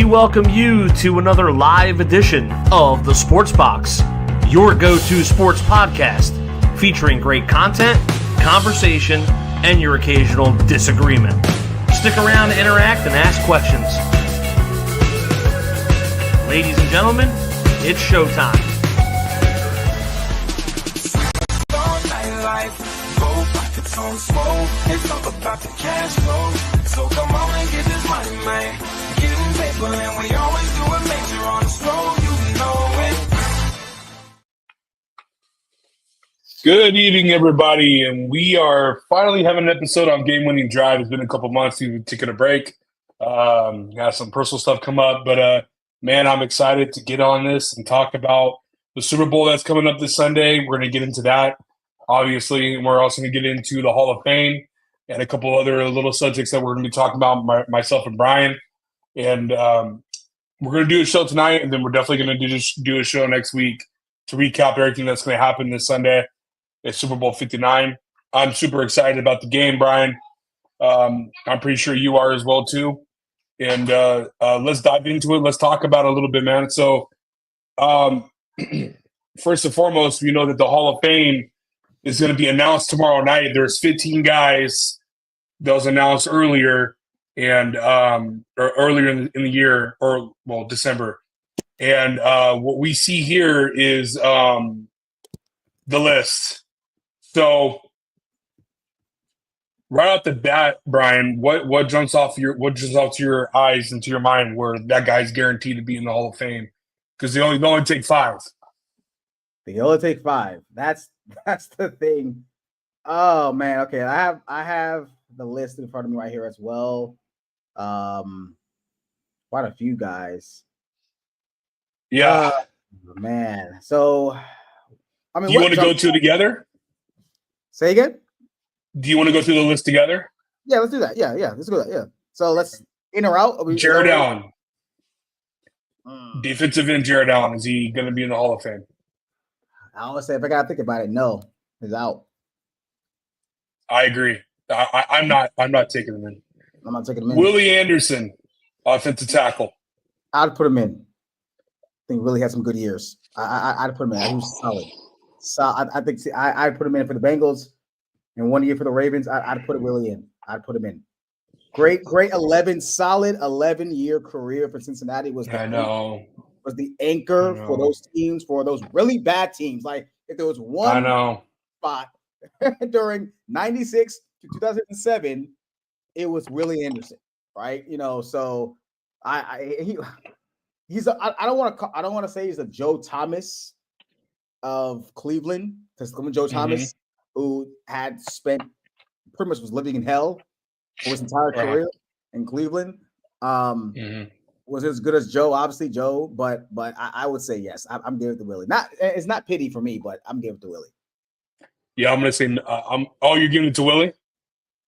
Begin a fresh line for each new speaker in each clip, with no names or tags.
welcome you to another live edition of the Sports Box, your go-to sports podcast featuring great content, conversation, and your occasional disagreement. Stick around to interact and ask questions. Ladies and gentlemen, it's showtime.
It's all about the cash flow. So come on and get this money, man. Getting paper and we always do it major on the slow, you know it.
Good evening, everybody, and we are finally having an episode on game-winning drive. It's been a couple months. We've been taking a break. Got some personal stuff come up, but man, I'm excited to get on this and talk about the Super Bowl that's coming up this Sunday. We're going to get into that, obviously, and we're also going to get into the Hall of Fame and a couple other little subjects that we're going to be talking about, myself and Brian. And we're going to do a show tonight, and then we're definitely going to do a show next week to recap everything that's going to happen this Sunday at Super Bowl 59. I'm super excited about the game, Brian. I'm pretty sure you are as well, too. And let's dive into it. Let's talk about it a little bit, man. So first and foremost, we know that the Hall of Fame is going to be announced tomorrow night. There's 15 guys that was announced earlier and or earlier in the year, or well, December. And what we see here is the list. So right off the bat, Brian, what jumps off to your eyes and to your mind where that guy's guaranteed to be in the Hall of Fame? Because they only take 5.
They only take 5. That's the thing. Oh man, okay. I have the list in front of me right here as well. Quite a few guys.
Yeah,
man. So, I mean,
do you want to go through together?
Say again.
Do you want to go through the list together?
Yeah, let's do that. Yeah, let's do that. Yeah. So let's in or out.
Jared Allen, defensive end. Jared Allen, is he going to be in the Hall of Fame?
I always say if I gotta think about it, no, he's out.
I agree. I'm not taking him in.
I'm not taking him in.
Willie Anderson, offensive tackle.
I'd put him in. I think Willie had some good years. I'd put him in. He was solid. So I think I'd put him in for the Bengals, and 1 year for the Ravens. I'd put Willie in. I'd put him in. Great 11-year career for Cincinnati was the anchor for those teams, for those really bad teams. Like if there was one spot during 96 to 2007, it was Willie Anderson, right? You know, so I don't want to say he's a Joe Thomas of Cleveland, because Joe Thomas, who had spent pretty much was living in hell for his entire career in Cleveland. Was as good as Joe, obviously Joe, but I would say yes. I'm giving it to Willie. It's not pity for me, but I'm giving it to Willie.
Yeah, I'm gonna say you're giving it to Willie?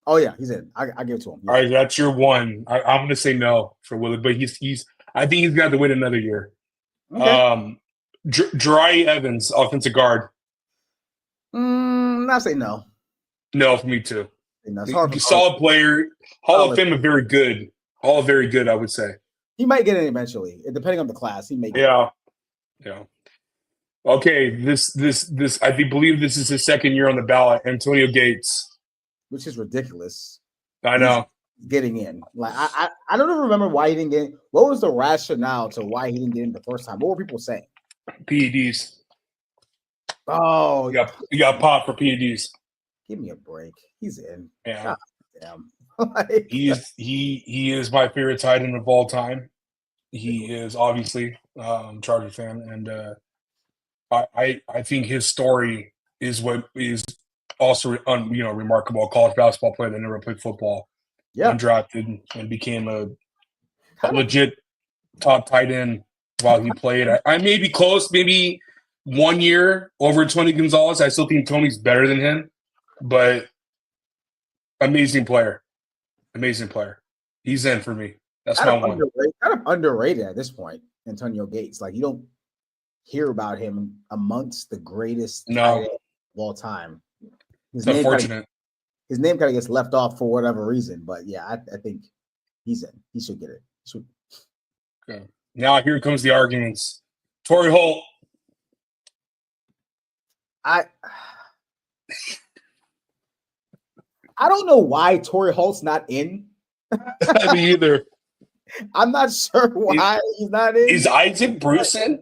Oh yeah, he's in. I give it to him. Yeah.
All right, that's your one. I'm gonna say no for Willie, but he's I think he's got to win another year. Okay. Jari Evans, offensive guard.
I'll say no.
No, for me too.
Solid
player. Hall of Fame, very good. All very good, I would say.
He might get it eventually, depending on the class. He may get
it. Yeah. Okay, this I believe this is his second year on the ballot. Antonio Gates,
which is ridiculous.
I know.
He's getting in. Like I don't even remember why he didn't get in. What was the rationale to why he didn't get in the first time? What were people saying?
PEDs.
Oh,
you got popped for PEDs.
Give me a break. He's in.
Yeah.
God damn.
He is my favorite tight end of all time. He is obviously Charger fan, and I think his story is what is also remarkable. A college basketball player that never played football, undrafted, and became a legit top tight end while he played. I may be close, maybe 1 year over Tony Gonzalez. I still think Tony's better than him, but amazing player. He's in for me. That's my one.
Kind of underrated at this point, Antonio Gates. Like you don't hear about him amongst the greatest tight end of all time.
It's unfortunate.
His name kind of gets left off for whatever reason, but yeah, I think he's in. He should get it.
Okay. Now here comes the arguments. Torrey Holt.
I don't know why Torrey Holt's not in.
Me either.
I'm not sure why he's not in.
Is Isaac Bruce in?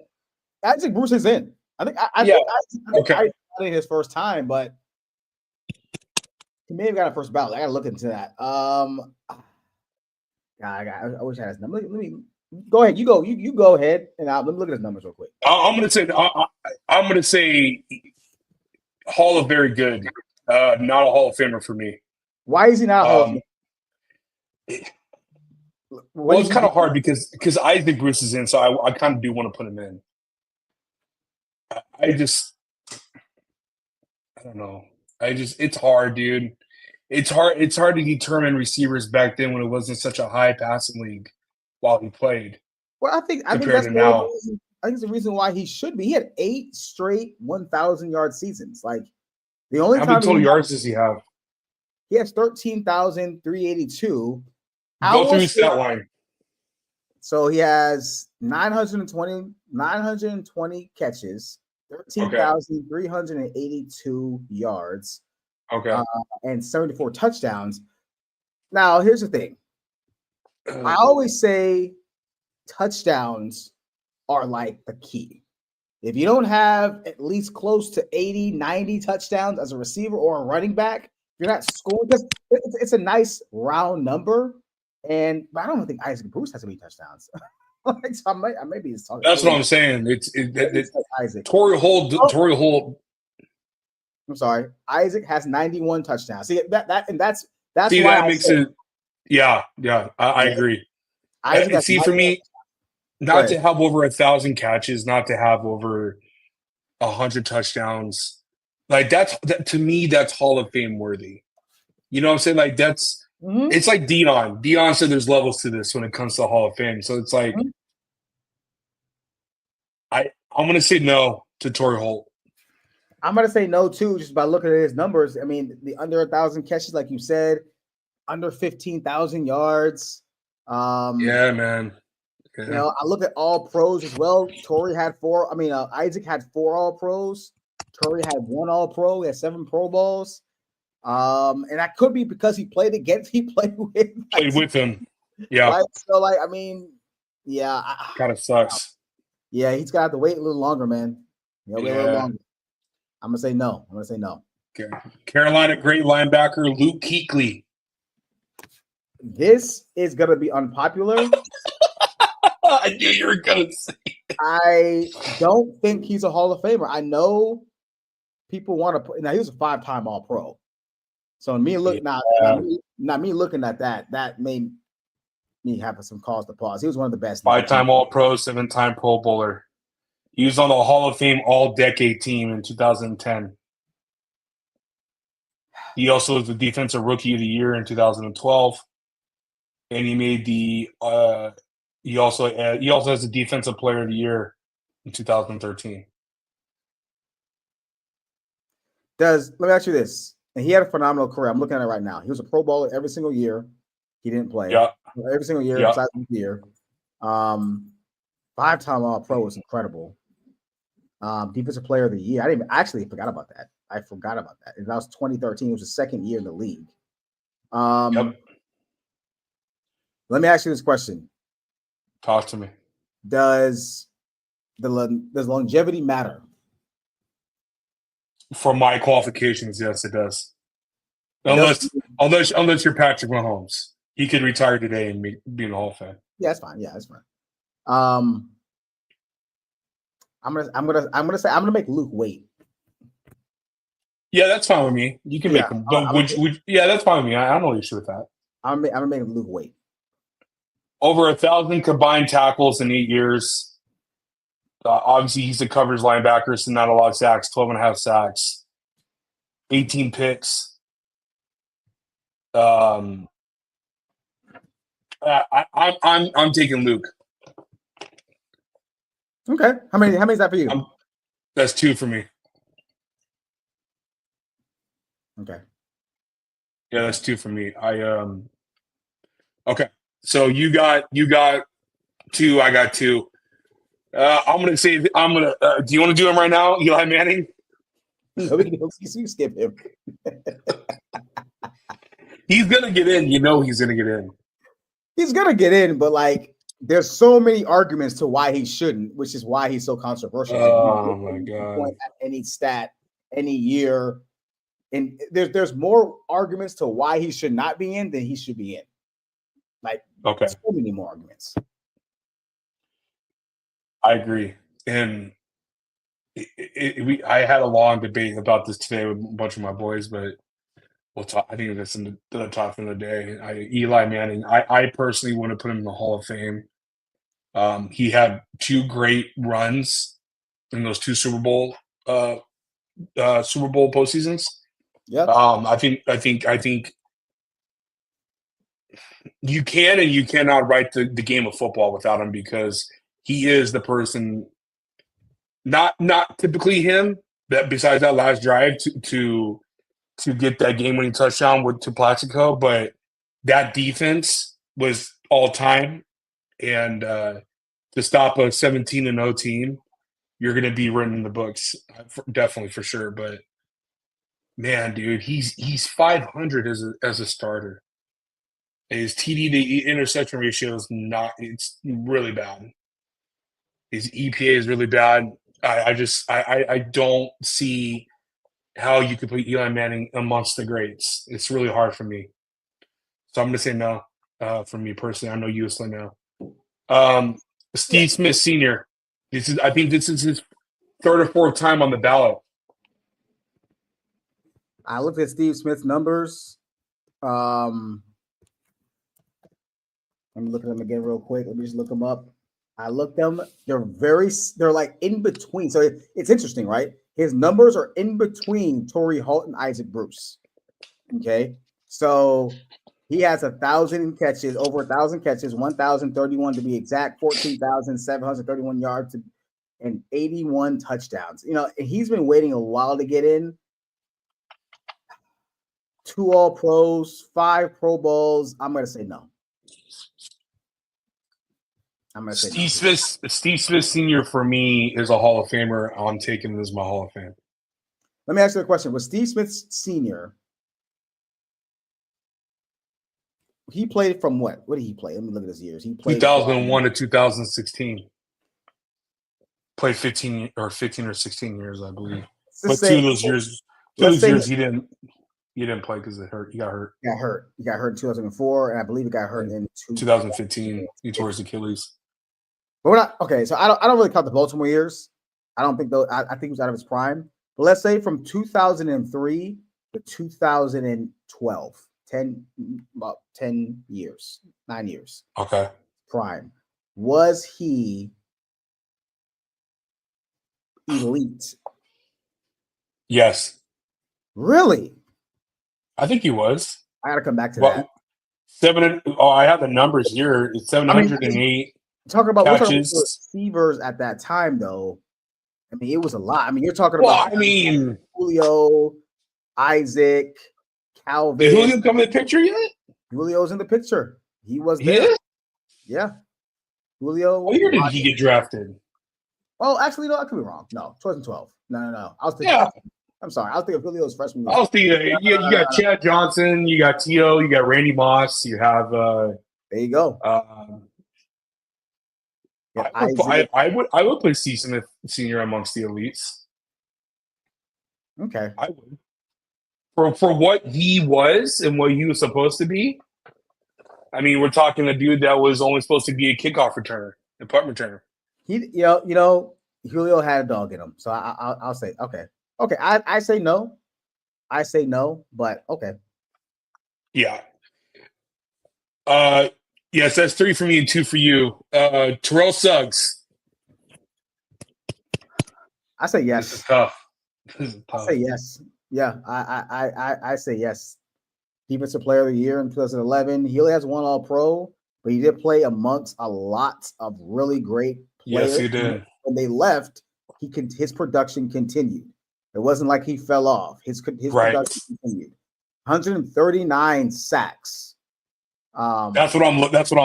Isaac Bruce is in. I think Isaac in his first time, but he may have got a first ballot. I gotta look into that. I wish I had his number. Let me go ahead. You go ahead, and let me look at his numbers real quick.
I'm gonna say Hall of Very Good, not a Hall of Famer for me.
Why is he not a Hall of Famer?
Well, it's kind of hard because Isaac Bruce is in, so I kind of do want to put him in. I don't know. It's hard, dude. It's hard to determine receivers back then when it wasn't such a high passing league while he played.
Well, I think that's now. I think it's the reason why he should be. He had 8 straight 1,000-yard seasons. Like the only
how
time
many total yards does he have?
He has 13,382.
Go through his stat line.
So he has 920 catches, 13,382 yards, and 74 touchdowns. Now, here's the thing. I always say touchdowns are like the key. If you don't have at least close to 80, 90 touchdowns as a receiver or a running back, you're not scoring. Because it's a nice round number. But I don't think Isaac Bruce has any touchdowns. So I might be talking.
That's what I'm saying. It's Isaac. Torrey Holt.
I'm sorry. Isaac has 91 touchdowns. See that's
why
that
makes it. Yeah. I agree. See, for me, not to have over 1,000 catches, not to have over 100 touchdowns, like that to me, that's Hall of Fame worthy. You know what I'm saying? Like that's. Mm-hmm. It's like Deion. Deion said there's levels to this when it comes to Hall of Fame. So it's like I'm going to say no to Torrey Holt.
I'm going to say no too, just by looking at his numbers. I mean, the under 1,000 catches, like you said, under 15,000 yards.
Yeah, man. Yeah.
You know, I look at all pros as well. Torrey had 4. I mean, Isaac had 4 all pros. Torrey had 1 all pro. He had 7 Pro Bowls. And that could be because he played with him.
Yeah.
Right? So, like, I mean, yeah.
Kind of sucks.
Yeah, he's got to wait a little longer, man. Wait a little longer. I'm going to say no.
Okay. Carolina great linebacker Luke Kuechly.
This is going to be unpopular.
I knew you were going to say it.
I don't think he's a Hall of Famer. I know people want to put – now, he was a 5-time All-Pro. So me looking at that made me have some cause to pause. He was one of the best.
5-time All-Pro, 7-time Pro Bowler. He was on the Hall of Fame All-Decade team in 2010. He also was the Defensive Rookie of the Year in 2012, and he made the. He also has the Defensive Player of the Year in 2013.
Let me ask you this? And he had a phenomenal career. I'm looking at it right now. He was a Pro Bowler every single year. He didn't play.
Yeah.
Every single year, besides the year. 5-time All-Pro was incredible. Defensive Player of the Year. I forgot about that. And that was 2013. It was his second year in the league. Let me ask you this question.
Talk to me.
Does longevity matter?
For my qualifications, yes, it does. Unless you're Patrick Mahomes, he could retire today and be in the Hall of Fame.
Yeah, that's fine. I'm gonna make Luke wait.
Yeah, that's fine with me. You can make him. That's fine with me. I don't know issue with that.
I'm gonna make Luke wait.
Over 1,000 combined tackles in 8 years. Obviously, he's the coverage linebacker, so not a lot of sacks. 12.5 sacks, 18 picks. I'm taking Luke.
Okay, how many is that for you?
That's 2 for me.
Okay.
Yeah, that's 2 for me. Okay. So you got Two. I got two. I'm gonna say. Do you want to do them right now, Eli Manning?
No, we can skip him.
He's gonna get in. You know he's gonna get in.
He's gonna get in, but like, there's so many arguments to why he shouldn't, which is why he's so controversial.
Oh my god!
Any stat, any year, and there's more arguments to why he should not be in than he should be in. Like,
okay,
so many more arguments.
I agree, and I had a long debate about this today with a bunch of my boys, but we'll talk. I think that's in the top of the day. Eli Manning. I personally want to put him in the Hall of Fame. He had two great runs in those two Super Bowl postseasons.
Yeah.
I think you can and you cannot write the game of football without him, because he is the person, not typically him, that besides that last drive to get that game-winning touchdown to Plaxico, but that defense was all time, and to stop a 17-0 team, you're going to be written in the books, definitely for sure. But man, dude, he's 500 as a starter. His TD to interception ratio is it's really bad. His EPA is really bad. I don't see how you could put Eli Manning amongst the greats. It's really hard for me. So I'm going to say no for me personally. I know you say no. Steve Smith Sr. I think this is his third or fourth time on the ballot.
I looked at Steve Smith's numbers. Let me look at them again real quick. Let me just look them up. I looked them. They're like in between. So it's interesting, right? His numbers are in between Torrey Holt and Isaac Bruce. Okay. So he has 1,000 catches, over 1,000 catches, 1,031 to be exact, 14,731 yards and 81 touchdowns. You know, and he's been waiting a while to get in. 2 All-Pros, 5 Pro Bowls. I'm going to say no.
Steve Smith Sr. for me is a Hall of Famer. I'm taking him as my Hall of Fame.
Let me ask you a question. Was Steve Smith Sr. He played from what? What did he play? Let me look at his years. He played
2001 to 2016. Played 15 or 16 years, I believe. But two of those years he didn't play because it hurt. He got hurt.
He got hurt in 2004, and I believe he got hurt in
2015. He tore his Achilles.
But we're not okay. So I don't really count the Baltimore years. I don't think though. I think he was out of his prime. But let's say from 2003 to 2012, 10 years, 9 years.
Okay.
Prime. Was he elite?
Yes.
Really?
I think he was.
I gotta come back to that.
I have the numbers here. It's 708.
Talking about
catches.
Receivers at that time, though. I mean, it was a lot. I mean, you're talking about. Julio, Isaac, Calvin.
Did Julio come in the picture yet?
Julio's in the picture. He was there. Yeah. Julio.
What year did he get drafted?
Oh, actually, no, I could be wrong. No, 2012. No. I was thinking.
Yeah.
I'm sorry. I was thinking Julio's freshman year.
I was thinking you got Chad Johnson, you got Tio, you got Randy Moss, you have.
There you go.
I would put Steve Smith Sr. amongst the elites.
Okay.
I would. For what he was and what he was supposed to be. I mean, we're talking a dude that was only supposed to be a kickoff returner, a punt returner.
Julio had a dog in him, so I'll say okay. Okay, I say no. I say no, but okay.
Yeah. Yes, that's 3 for me and 2 for you. Terrell Suggs.
I say yes.
This is tough.
I say yes. Yeah, I say yes. Defensive Player of the Year in 2011. He only has 1 All-Pro, but he did play amongst a lot of really great players.
Yes, he did.
When they left, his production continued. It wasn't like he fell off. His production continued. 139 sacks.
That's what I'm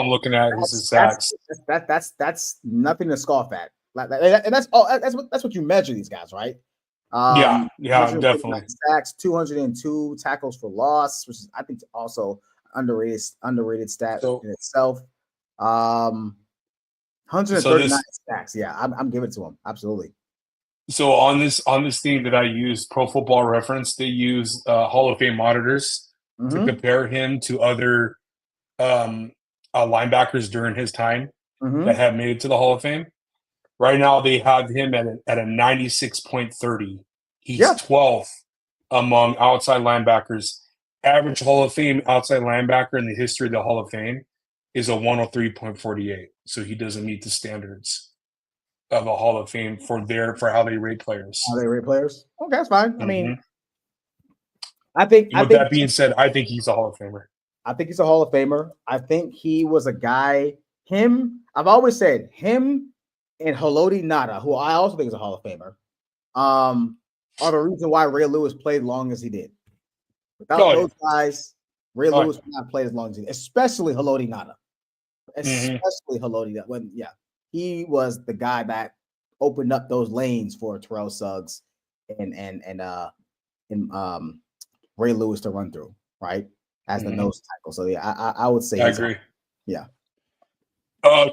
looking at. Is his sacks.
That's nothing to scoff at. And that's what you measure these guys, right?
Yeah, definitely.
Sacks, 202 tackles for loss, which is I think also underrated stat in itself. 139 sacks. Yeah, I'm giving it to him. Absolutely.
So on this theme that I use, Pro Football Reference, they use Hall of Fame monitors to compare him to other linebackers during his time that have made it to the Hall of Fame. Right now, they have him at a 96.30. He's 12th among outside linebackers. Average Hall of Fame outside linebacker in the history of the Hall of Fame is a 103.48. So he doesn't meet the standards of a Hall of Fame for how they rate players.
How they rate players? Okay, that's fine. I mean,
that being said, I think he's a Hall of Famer.
I think he's a Hall of Famer. I think he was a guy. I've always said him and Haloti Ngata, who I also think is a Hall of Famer, are the reason why Ray Lewis played long as he did. Without those guys, Ray Lewis would not play as long as he did, especially Haloti Ngata. Especially Haloti Ngata. He was the guy that opened up those lanes for Terrell Suggs and Ray Lewis to run through, right? As the nose tackle. So I would say
I agree.
Yeah.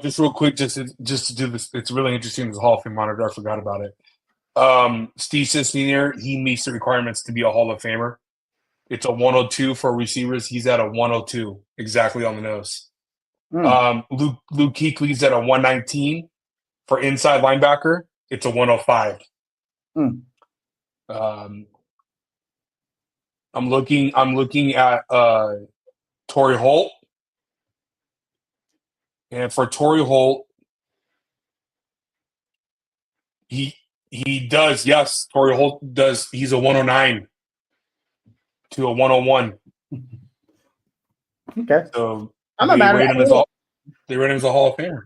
Just real quick, just to do this, it's really interesting. This Hall of Fame monitor, I forgot about it. Steve Senior, he meets the requirements to be a Hall of Famer. It's a 102 for receivers. He's at a 102, exactly on the nose. Luke Kuechly's at a 119 for inside linebacker. It's a 105. I'm looking at Torrey Holt. And for Torrey Holt, he does, yes, Torrey Holt does. He's a 109 to a 101.
Okay.
So
I'm not mad at that.
They rate him as a Hall of Famer.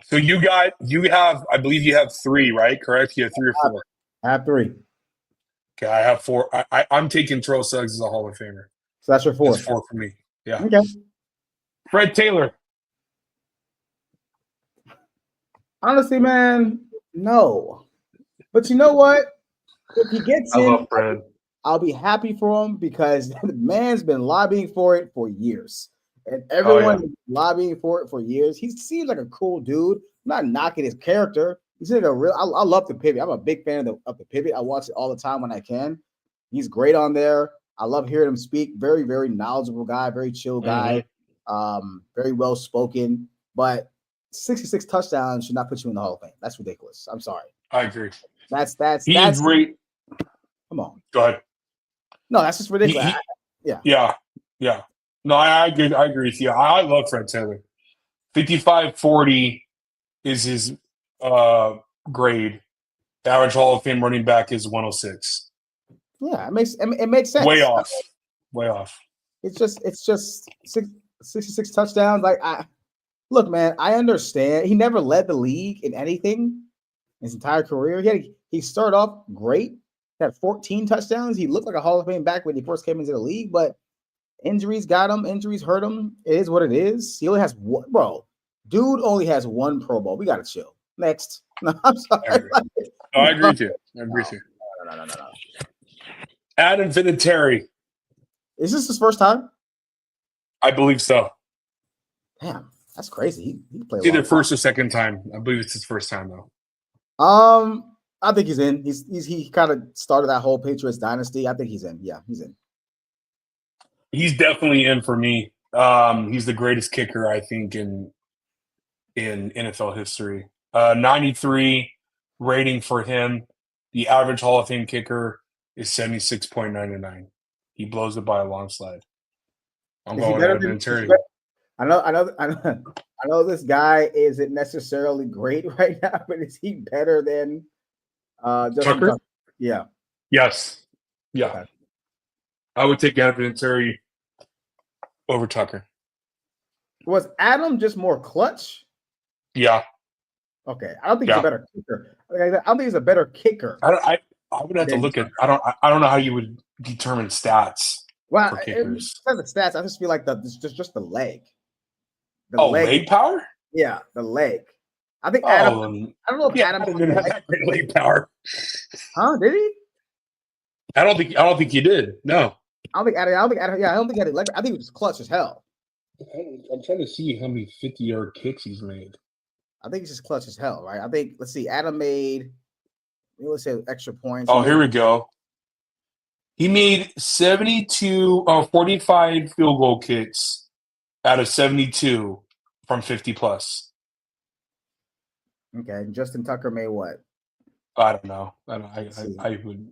So you have, I believe you have 3, right? Correct? You have 3 or 4.
I have 3.
Okay, I have 4. I'm taking Terrell Suggs as a Hall of Famer.
So that's your 4.
That's 4 for me. Yeah.
Okay.
Fred Taylor.
Honestly, man, no. But you know what? If he gets in,
love Fred.
I'll be happy for him because the man's been lobbying for it for years. And everyone is lobbying for it for years. He seems like a cool dude. I'm not knocking his character. He's like a real. I love the pivot. I'm a big fan of the pivot. I watch it all the time when I can. He's great on there. I love hearing him speak. Very, very knowledgeable guy. Very chill guy. Very well spoken. But 66 touchdowns should not put you in the Hall of Fame. That's ridiculous. I'm sorry.
I agree.
That's
great.
Come on.
Go ahead.
No, that's just ridiculous.
Yeah. No, I agree with you. I love Fred Taylor. 55-40 is his grade. The average Hall of Fame running back is 106.
Yeah, it makes sense.
Way off.
It's just 66 touchdowns. Look, man, I understand. He never led the league in anything his entire career. He started off great. He had 14 touchdowns. He looked like a Hall of Fame back when he first came into the league, but injuries got him. Injuries hurt him. It is what it is. He only has one, bro. Dude only has 1 Pro Bowl. We got to chill. Next. No, I'm sorry.
I agree with you. No. Adam Vinatieri.
Is this his first time?
I believe so.
Damn, that's crazy. He played
it's either first or second time. I believe it's his first time though.
I think he's in. He kind of started that whole Patriots dynasty. I think he's in. Yeah, he's in.
He's definitely in for me. He's the greatest kicker I think in NFL history. 93 rating for him. The average Hall of Fame kicker is 76.99. He blows it by a long slide. I'm going with Vinatieri.
I know this guy isn't necessarily great right now, but is he better than
Tucker?
Yeah.
Yes. Yeah.
Okay.
I would take Adam Vinatieri over Tucker.
Was Adam just more clutch?
Yeah.
Okay. I don't think he's a better kicker. I don't think he's a better kicker.
I would have to look at. I don't know how you would determine stats.
Well,
for kickers.
The stats, I just feel like just the leg.
The leg power?
Yeah, the leg. I think Adam. I don't know if Adam
didn't have that great leg power.
Huh? Did he?
I don't think he did. No.
I don't think Adam. Yeah, I don't think he had a leg. I think he was clutch as hell.
I'm trying to see how many 50-yard kicks he's made.
I think he's just clutch as hell, right? I think. Let's see. Adam made. Let's say extra points.
Oh, here we go. He made 45 field goal kicks out of 72 from 50 plus.
Okay, Justin Tucker made what?
I don't know. I would.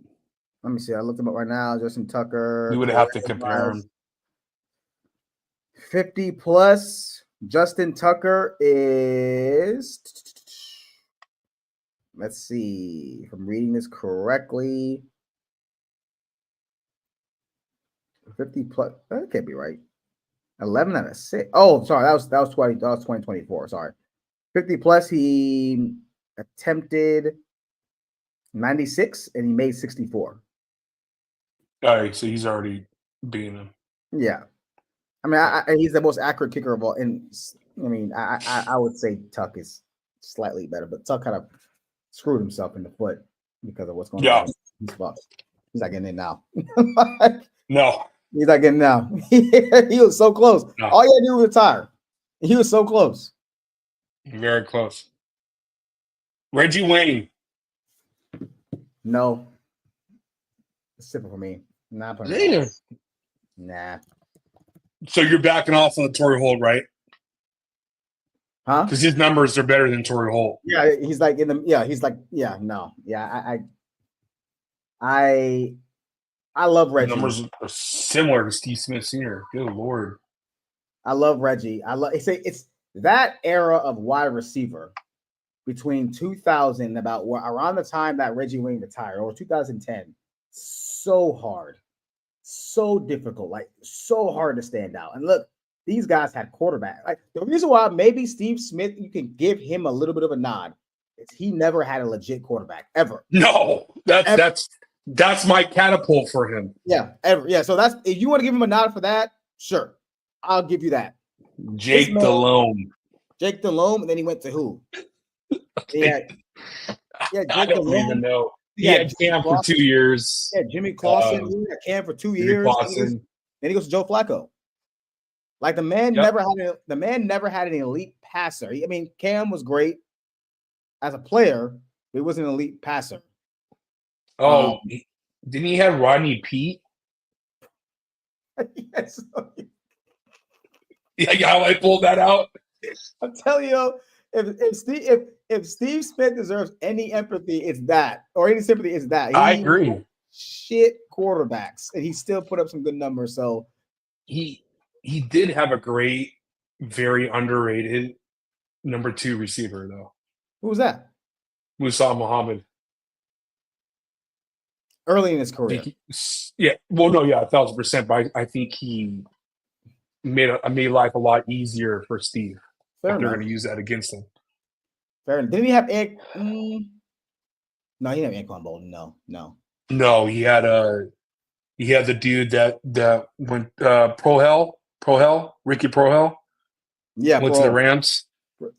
Let me see. I looked him up right now. Justin Tucker.
We would have to compare him.
50 plus. Justin Tucker is. Let's see if I'm reading this correctly. 50 plus. That can't be right. 11 out of 6. Oh, sorry. That was 2024. Sorry. 50 plus. He attempted 96 and he made 64.
All right, so he's already beating him.
Yeah, I mean, he's the most accurate kicker of all. And I mean, I would say Tuck is slightly better, but Tuck kind of screwed himself in the foot because of what's going on. He's fucked. He's not getting in now.
No,
he's not getting now. He was so close. No. All you had to do was retire. He was so close.
Very close. Reggie Wayne.
No. It's simple for me. Nah.
So you're backing off on the Torrey Holt, right?
Huh?
Because his numbers are better than Torrey Holt.
Yeah, he's like no. Yeah, I love Reggie.
The numbers are similar to Steve Smith Sr. Good Lord.
I love Reggie. It's that era of wide receiver between 2000 around the time that Reggie Wayne retired, or 2010. So hard, so difficult, like so hard to stand out. And look, these guys had quarterback. Like the reason why maybe Steve Smith, you can give him a little bit of a nod, is he never had a legit quarterback ever.
No, that's my catapult for him.
Yeah, ever. Yeah. So that's, if you want to give him a nod for that, sure, I'll give you that.
Jake Delhomme,
and then he went to who?
I don't even know. He had Cam for 2 years.
Yeah, Jimmy Clausen. He had Cam for 2 years. Then he goes to Joe Flacco. Like the man never had an elite passer. I mean, Cam was great as a player, but he wasn't an elite passer.
Oh, didn't he have Rodney Pete?
Yes.
Yeah, how I pulled that out.
I'm telling you, if Steve Smith deserves any empathy, it's that, or any sympathy, it's that.
I agree.
Shit quarterbacks, and he still put up some good numbers. So
he did have a great, very underrated number 2 receiver, though.
Who was that?
Musa Muhammad.
Early in his career.
1,000%. But I think he made life a lot easier for Steve. If they're going to use that against him.
Fair enough. Didn't he have Ed? No, he didn't have Anquan Bolden. No.
No, he had the dude that went Prohel, Ricky Prohel.
Yeah,
went to the Rams.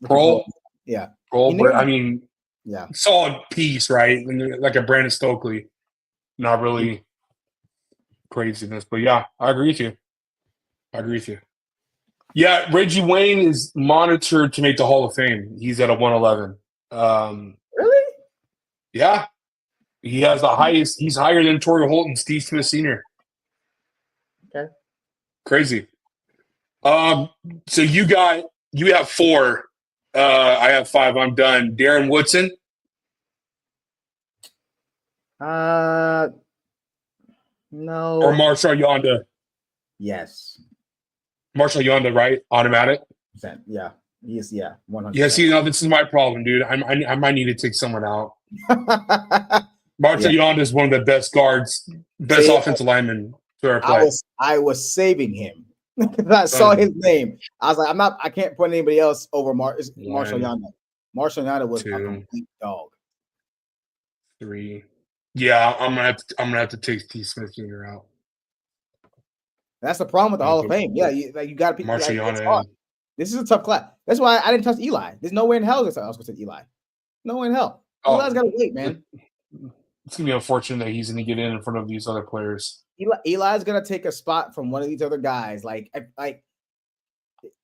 Prohl. Yeah.
Prohl, but I mean,
yeah,
solid piece, right? Like a Brandon Stokely. Not really craziness, but yeah, I agree with you. Yeah, Reggie Wayne is monitored to make the Hall of Fame. He's at a 111.
Really?
Yeah. He has the highest. He's higher than Torrey Holt and Steve Smith Sr.
Okay.
Crazy. So you have 4. I have 5. I'm done. Darren Woodson.
No.
Or Marshall Yonda.
Yes.
Marshall Yonda, right? Automatic.
Yeah. Yes. Yeah. 100%.
Yeah. See, now this is my problem, dude. I might need to take someone out. Marshall Yonda is one of the best guards, best offensive linemen to ever play.
I was saving him because I saw his name. I was like, I can't put anybody else over Marshall Yonda. Marshall Yonda was a complete dog.
3. Yeah, I'm gonna have to take Steve Smith Jr. out.
That's the problem with the Hall of Fame. Yeah, you got to pick. This is a tough class. That's why I didn't touch Eli. There's no way in hell I was going to take Eli. No way in hell. Eli's got to wait, man.
It's gonna be unfortunate that he's gonna get in front of these other players.
Eli's gonna take a spot from one of these other guys. Like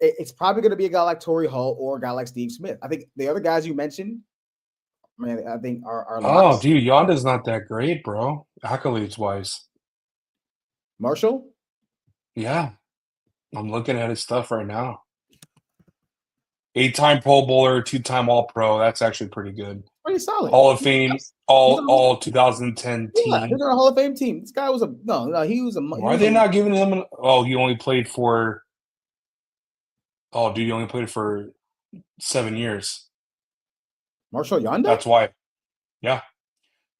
it's probably gonna be a guy like Torrey Holt or a guy like Steve Smith. I think the other guys you mentioned, man, I think are
locks. Dude, Yonda's not that great, bro. Accolades wise.
Marshall?
Yeah. I'm looking at his stuff right now. 8-time Pro Bowler, 2-time All-Pro. That's actually pretty good.
Pretty solid.
Hall of Fame, all 2010 team.
Yeah, he's on a Hall of Fame team. This guy was he was a.
Why are they not giving him he only played for. Oh, dude, he only played for 7 years.
Marshall Yonda?
That's why. Yeah.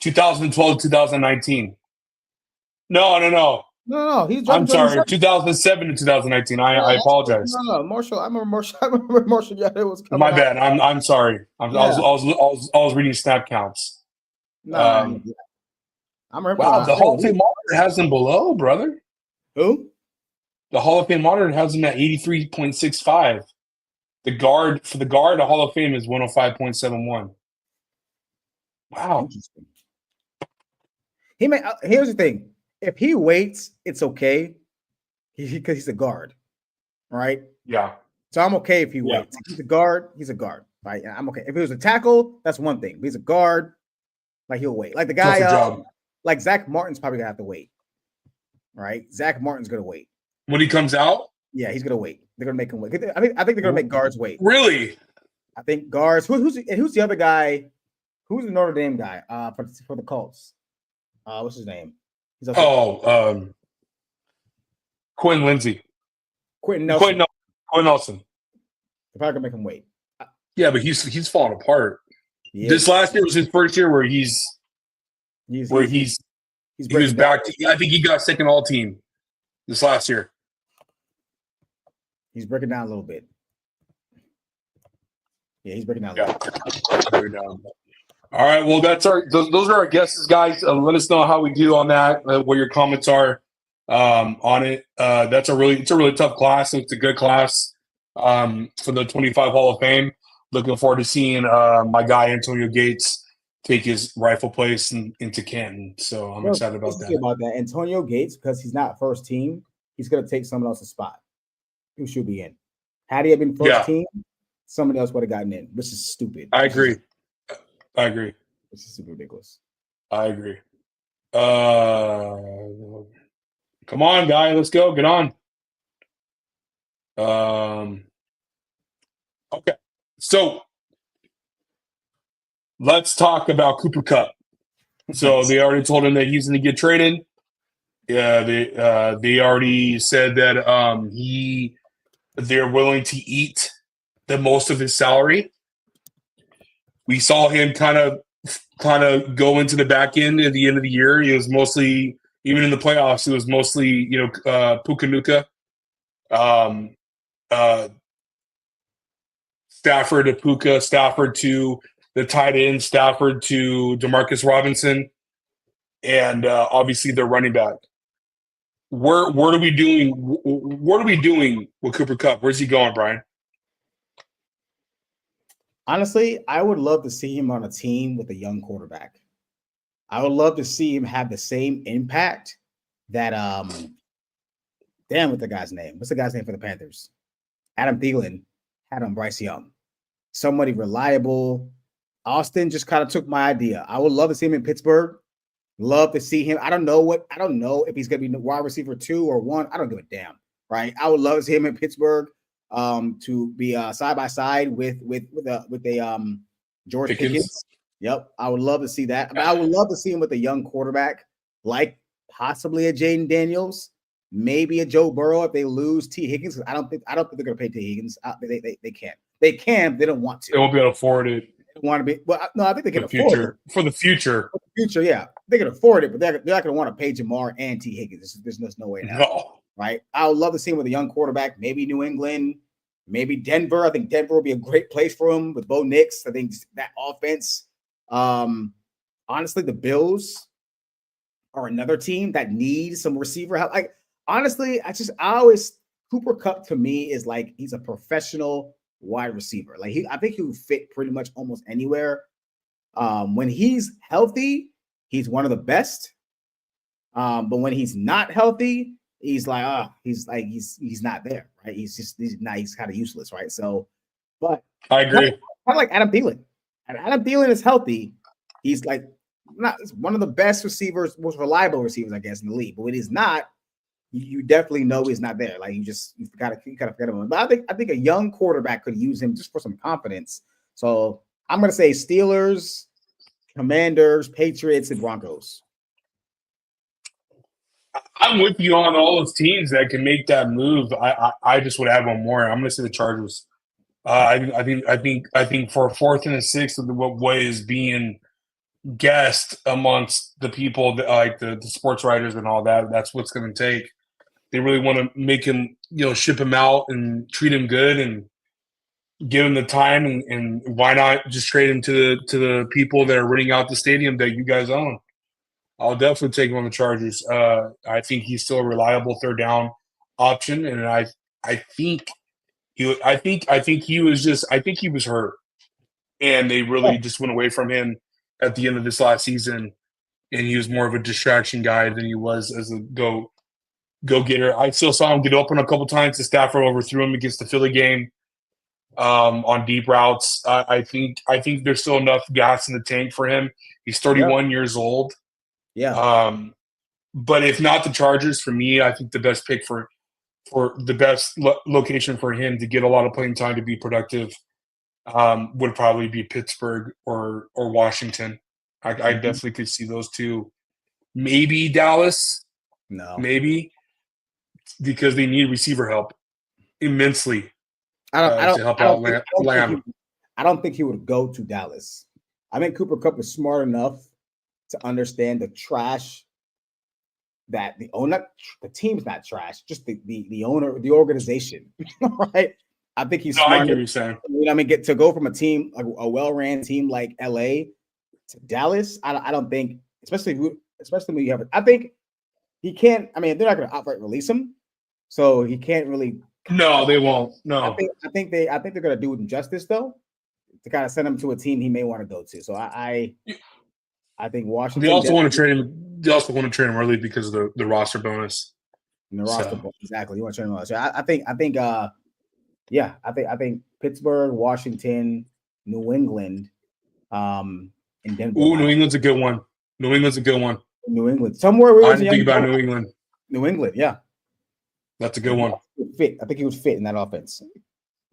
2012 to 2019. No.
I'm
sorry, 2007 to 2019. I apologize.
No, Marshall. I remember Marshall Yonda was coming.
My bad. I'm sorry. I was reading snap counts.
I remember.
Wow, the Hall of Fame monitor has him below, brother.
Who?
The Hall of Fame monitor has him at 83.65. The guard the Hall of Fame is 105.71. Wow.
Here's the thing. If he waits, it's okay because he's a guard, right?
Yeah.
So I'm okay if he waits. If he's a guard, right? I'm okay. If he was a tackle, that's one thing. If he's a guard, like he'll wait. Like the guy, like Zach Martin's probably gonna have to wait, right? Zach Martin's gonna wait
when he comes out.
Yeah, he's gonna wait. They're gonna make him wait. I think they're gonna make guards wait.
Really?
I think guards. Who's the other guy? Who's the Notre Dame guy? For the Colts. What's his name?
Quinn Lindsay.
Quentin Nelson.
Quinn Nelson.
They're probably gonna make him wait.
Yeah, but he's falling apart. This last year was his first year where he was back to, I think he got second all team this last year.
He's breaking down a little bit. Yeah, he's breaking down a little bit.
All right, well, those are our guesses, guys. Let us know how we do on that, what your comments are on it. It's a really tough class. It's a good class for the 25 Hall of Fame. Looking forward to seeing my guy Antonio Gates take his rightful place into Canton. So I'm excited about that.
Antonio Gates, because he's not first team, he's going to take someone else's spot who should be in. Had he have been first team, somebody else would have gotten in, which is stupid.
I agree.
This is super ridiculous.
I agree. Come on, guy. Let's go. Get on. Okay. So let's talk about Cooper Kupp. So they already told him that he's going to get traded. Yeah, they already said that they're willing to eat the most of his salary. We saw him kind of go into the back end at the end of the year. He was mostly, even in the playoffs, it was mostly, Puka Stafford to Puka, Stafford to the tight end, Stafford to Demarcus Robinson, and obviously their running back. What are we doing with Cooper Kupp? Where's he going, Brian?
Honestly, I would love to see him on a team with a young quarterback. I would love to see him have the same impact that what's the guy's name? What's the guy's name for the Panthers? Adam Thielen had on Bryce Young. Somebody reliable. Austin just kind of took my idea. I would love to see him in Pittsburgh. Love to see him. I don't know if he's going to be wide receiver 2 or 1. I don't give a damn, right? I would love to see him in Pittsburgh. To be side by side with George Pickens. Yep, I would love to see that. I mean, I would love to see him with a young quarterback, like possibly a Jaden Daniels, maybe a Joe Burrow if they lose T. Higgins. I don't think they're going to pay T. Higgins. They can't. They can. They don't want to.
They won't be able to afford it.
They don't want to be. Well, no, I think they can afford it
for the future.
For the future, yeah, they can afford it, but they're not going to want to pay Jamar and T. Higgins. There's no way now.
No.
Right? I would love to see him with a young quarterback, maybe New England, maybe Denver. I think Denver would be a great place for him with Bo Nix. I think that offense. Honestly, the Bills are another team that needs some receiver help. honestly, I always Cooper Kupp to me is like he's a professional wide receiver. Like I think he would fit pretty much almost anywhere. When he's healthy, he's one of the best. But when he's not healthy, he's like, he's not there, right? He's kind of useless, right? So, but
I agree.
Kind of like Adam Thielen. And Adam Thielen is healthy. He's like not one of the best receivers, most reliable receivers, I guess, in the league. But when he's not, you definitely know he's not there. Like you gotta forget him. But I think a young quarterback could use him just for some confidence. So I'm gonna say Steelers, Commanders, Patriots, and Broncos.
I'm with you on all those teams that can make that move. I just would add one more. I'm going to say the Chargers. I think for a fourth and a sixth of what is being guessed amongst the people that, like the sports writers and all that, that's what's going to take. They really want to make him, ship him out and treat him good and give him the time. And why not just trade him to the people that are renting out the stadium that you guys own? I'll definitely take him on the Chargers. I think he's still a reliable third down option, and I think he was hurt, and they really just went away from him at the end of this last season, and he was more of a distraction guy than he was as a go getter. I still saw him get open a couple times. The Stafford overthrew him against the Philly game on deep routes. I think there's still enough gas in the tank for him. He's 31 years old.
Yeah.
But if not the Chargers, for me, I think the best pick for the best location for him to get a lot of playing time to be productive would probably be Pittsburgh or Washington. I definitely could see those two. Maybe Dallas.
No.
Maybe because they need receiver help immensely.
I don't think he would go to Dallas. I think Cooper Kupp is smart enough to understand the trash that the team's not trash, just the owner, the organization, right? I think he's smart.
I get what you're saying.
Get to go from a team, like a well-ran team like LA to Dallas. I don't think, especially when you have it. I think he can't. I mean, they're not going to outright release him, so he can't really.
No, they won't. No,
I think they're going to do him justice though, to kind of send him to a team he may want to go to. So I think Washington.
They also want to trade him. They also want to trade him early because of the roster bonus.
And the roster bonus, exactly. You want to trade him early. So I think Pittsburgh, Washington, New England, and Denver.
Ooh, New England's a good one. New England.
Somewhere we
I didn't think about New England.
New England, yeah.
That's a good one.
I think he would fit in that offense.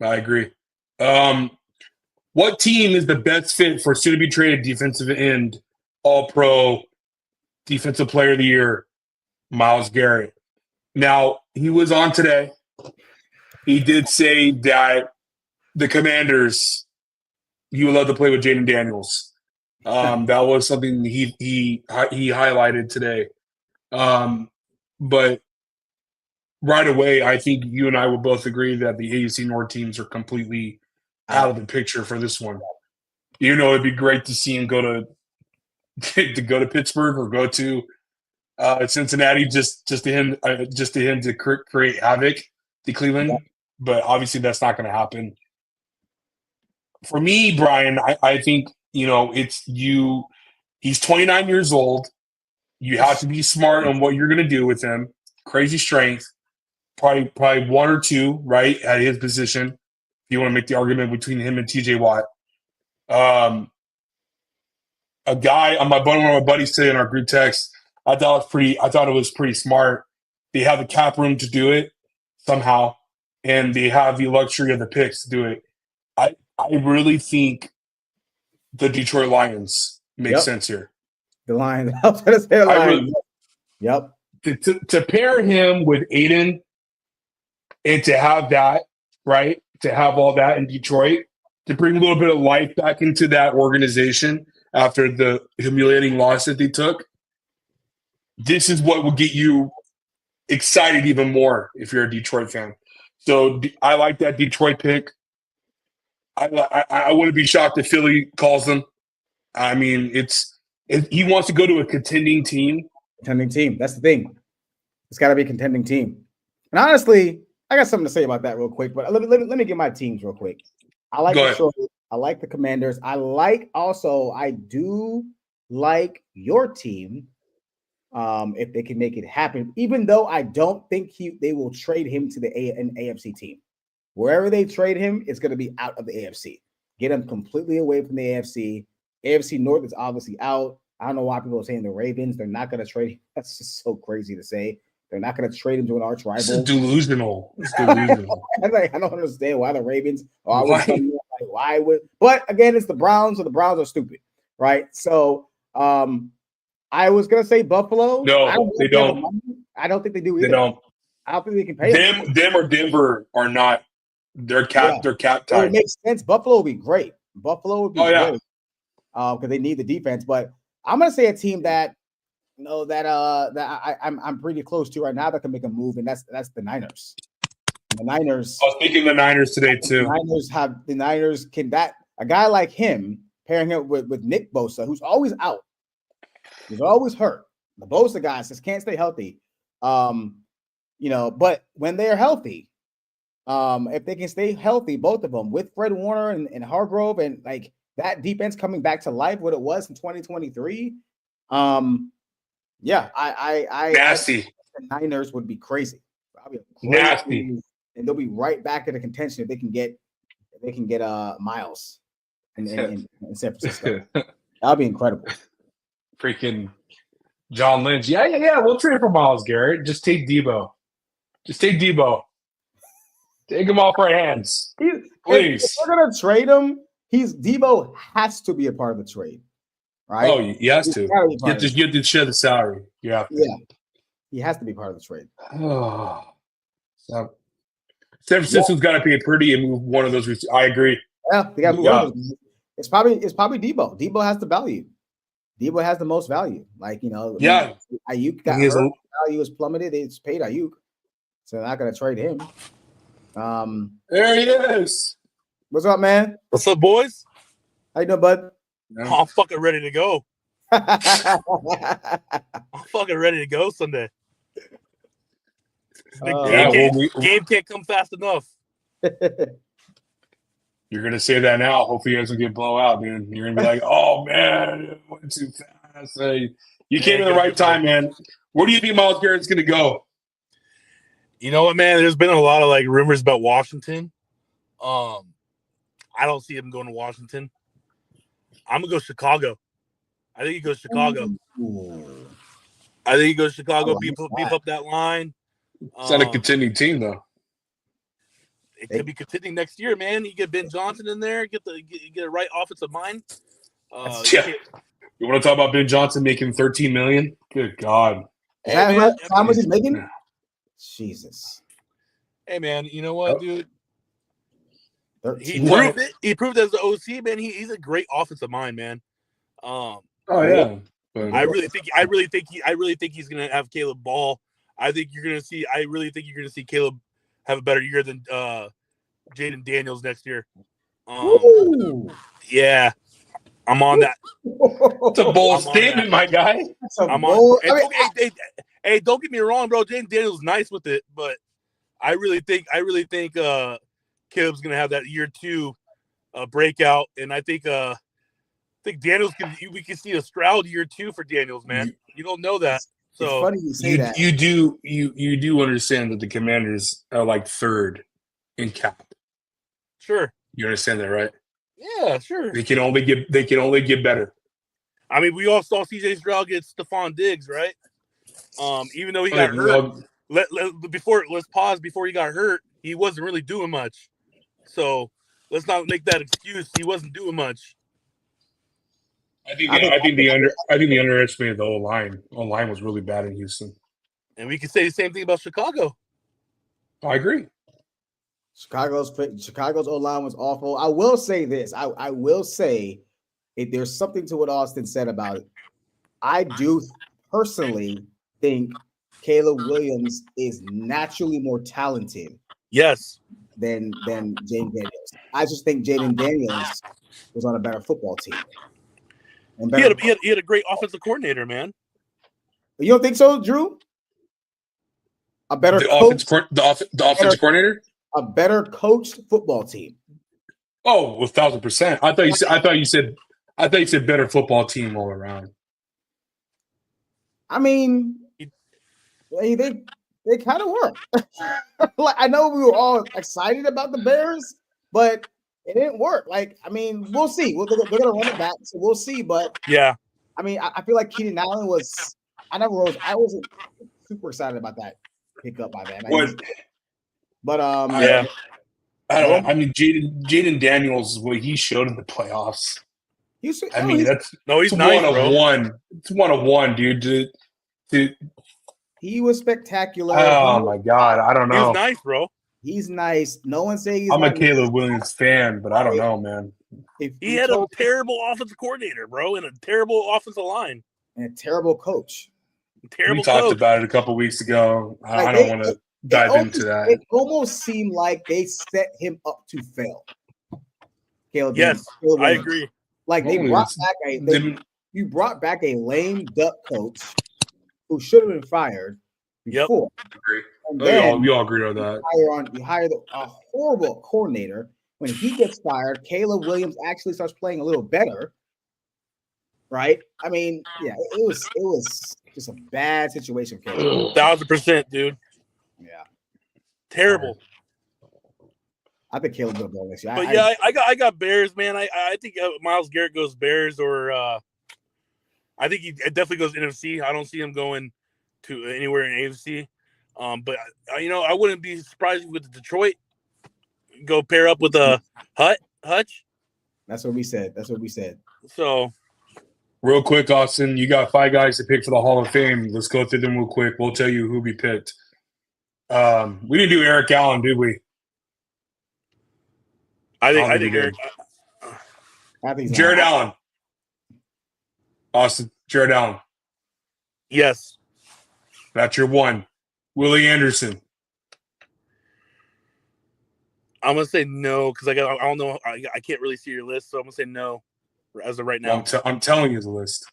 I agree. What team is the best fit for soon to be traded defensive end, All-Pro, Defensive Player of the Year, Myles Garrett? Now, he was on today. He did say that the Commanders, he would love to play with Jaden Daniels. That was something he highlighted today. But right away, I think you and I would both agree that the AFC North teams are completely out of the picture for this one. It'd be great to see him go to Pittsburgh or go to Cincinnati just to him to create havoc to Cleveland. But obviously that's not going to happen. For me, Brian, I think it's you. He's 29 years old. You have to be smart on what you're going to do with him. Crazy strength, probably one or two, right, at his position. If you want to make the argument between him and TJ Watt. A guy one of my buddies today in our group text, I thought it was pretty smart. They have the cap room to do it somehow, and they have the luxury of the picks to do it. I really think the Detroit Lions make sense here.
The Lions. I was going to say the Lions. Yep.
To pair him with Aiden and to have that, right, to have all that in Detroit, to bring a little bit of life back into that organization after the humiliating loss that they took, this is what will get you excited even more if you're a Detroit fan. So I like that Detroit pick. I wouldn't be shocked if Philly calls them. I mean, he wants to go to a contending team.
Contending team. That's the thing. It's got to be a contending team. And honestly, I got something to say about that real quick. But let me get my teams real quick. I like Detroit. I like the Commanders. I do like your team. If they can make it happen, even though I don't think they will trade him to an AFC team. Wherever they trade him, it's going to be out of the AFC. Get him completely away from the AFC. AFC North is obviously out. I don't know why people are saying the Ravens. They're not going to trade him. That's just so crazy to say. They're not going to trade him to an arch rival.
This is delusional. It's delusional.
I don't understand why the Ravens. Why would? But again, it's the Browns, so the Browns are stupid, right? So, I was gonna say Buffalo.
No, they don't.
I don't think they do either.
They don't.
I don't think they can pay
them or Denver are not. They're cap tied.
It makes sense. Buffalo would be great. Buffalo would be great because they need the defense. But I'm gonna say a team that I'm pretty close to right now that can make a move, and that's the Niners. The Niners.
I was thinking the Niners today too.
The Niners can a guy like him pairing him with Nick Bosa, who's always out. He's always hurt. The Bosa guys just can't stay healthy. But when they're healthy, if they can stay healthy, both of them with Fred Warner and Hargrove and like that defense coming back to life, what it was in 2023.
Nasty.
The Niners would be crazy.
Nasty.
And they'll be right back in the contention if they can get Myles in San Francisco. That'll be incredible.
Freaking John Lynch. Yeah. We'll trade for Myles, Garrett. Just take Debo. Take him off our hands. Please.
If we're gonna trade him, Debo has to be a part of the trade. Right?
Oh, he has to. You have to share the salary. Yeah.
He has to be part of the trade.
Oh. So, San Francisco's got to pay pretty and move one of those. I agree.
Yeah, they got to move one of those. It's probably Debo. Debo has the value. Debo has the most value. Ayuk got hurt. Value is plummeted. It's paid Ayuk, so they're not going to trade him.
There he is.
What's up, man?
What's up, boys?
How you doing, bud?
I'm fucking ready to go. I'm fucking ready to go Sunday. Game can't come fast enough.
You're gonna say that now. Hopefully, you guys will get blow out, dude. You're gonna be like, "Oh man, it went too fast." You came in the right time, man. Where do you think Myles Garrett's gonna go?
You know what, man? There's been a lot of rumors about Washington. I don't see him going to Washington. I'm gonna go Chicago. I think he goes Chicago. I think he goes Chicago. Beef up that line.
It's not a contending team, though.
It could be contending next year, man. You get Ben Johnson in there, get a right offensive mind.
You want to talk about Ben Johnson making $13 million? Good God!
How much he's making? Jesus.
Hey, man, you know what, dude? He proved as the OC, man. He's a great offensive mind, man.
Yeah.
I really think he's gonna have Caleb Ball. I really think you're gonna see Caleb have a better year than Jaden Daniels next year. Yeah, I'm on that.
It's a bold statement, my guy.
I'm on. Hey, don't get me wrong, bro. Jaden Daniels is nice with it, but I really think Caleb's gonna have that year 2 breakout, and I think Daniels we can see a Stroud year 2 for Daniels, man. You don't know that. So
it's funny you say that.
You do understand that the Commanders are like 3rd in cap.
Sure.
You understand that, right?
Yeah, sure.
They can only get better.
I mean, we all saw CJ Stroud get Stephon Diggs, right? Even though he got hurt. Let's pause before he got hurt. He wasn't really doing much. So let's not make that excuse. He wasn't doing much.
I think they underestimated the O-line. O-line was really bad in Houston.
And we can say the same thing about Chicago.
I agree.
Chicago's O-line was awful. I will say this. I will say if there's something to what Austin said about it. I do personally think Caleb Williams is naturally more talented.
Yes.
Than Jaden Daniels. I just think Jaden Daniels was on a better football team.
He had a great offensive coordinator, man.
You don't think so, Drew? A better
the offensive coordinator?
A better coached football team.
Oh, 1,000%. I thought you said better football team all around.
I mean, they kind of were. Like, I know we were all excited about the Bears, but it didn't work. Like, I mean, we'll see. They're going to run it back, so we'll see. But
yeah,
I mean, I feel like Keenan Allen was. I wasn't super excited about that pickup by them. But
yeah.
I mean, Jaden Daniels, what he showed in the playoffs.
He's
nice, 1-of-1. It's 1-of-1, dude.
He was spectacular.
Oh my God, I don't know.
He's nice, bro.
He's nice. No one saying he's.
I'm a Caleb Williams fan, but I don't know, man.
He had a terrible offensive coordinator, bro, and a terrible offensive line,
and a terrible coach.
We talked about it a couple weeks ago. I don't want to dive into that.
It almost seemed like they set him up to fail. Caleb.
Yes,
Caleb
I agree.
Like you brought back a lame duck coach who should have been fired before.
Yep. And then we all agree on that.
You hired a horrible coordinator. When he gets fired, Caleb Williams actually starts playing a little better. Right? I mean, yeah, it was just a bad situation.
1,000%, dude.
Yeah.
Terrible.
I think Caleb will go next year.
But I got Bears, man. I think Myles Garrett goes Bears, or I think he definitely goes NFC. I don't see him going to anywhere in AFC. But I wouldn't be surprised with Detroit go pair up with Hutch.
That's what we said.
So,
real quick, Austin, you got 5 guys to pick for the Hall of Fame. Let's go through them real quick. We'll tell you who we picked. We didn't do Eric Allen, did we?
I think Eric.
Jared Allen. Austin, Jared Allen.
Yes.
That's your one. Willie Anderson.
I'm gonna say no because I don't know. I can't really see your list, so I'm gonna say no as of right now.
I'm telling you the list.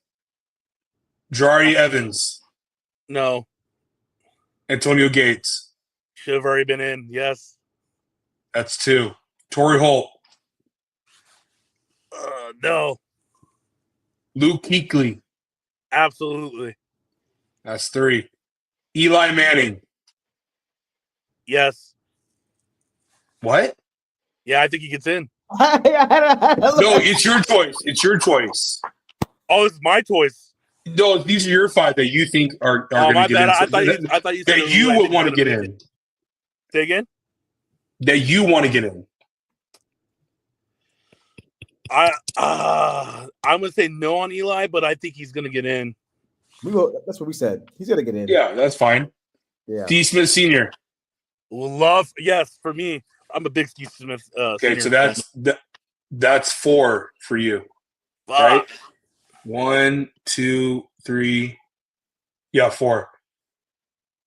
Jari Evans.
No.
Antonio Gates.
Should have already been in. Yes.
That's 2. Torrey Holt.
No.
Luke Kuechly.
Absolutely.
That's 3. Eli Manning.
Yes.
What?
Yeah, I think he gets in.
No, it's your choice. It's your choice.
Oh, it's my choice.
No, these are your 5 that you think are going to get in.
I thought you said
that you would want to get in.
Say again?
That you want to get in.
I'm gonna say no on Eli, but I think he's gonna get in.
That's what we said. He's gonna get in.
Yeah, that's fine.
Yeah.
Steve Smith Sr.
Yes, for me. I'm a big Steve Smith.
Okay, so that's 4 for you. Right? 1, 2, 3. Yeah, 4.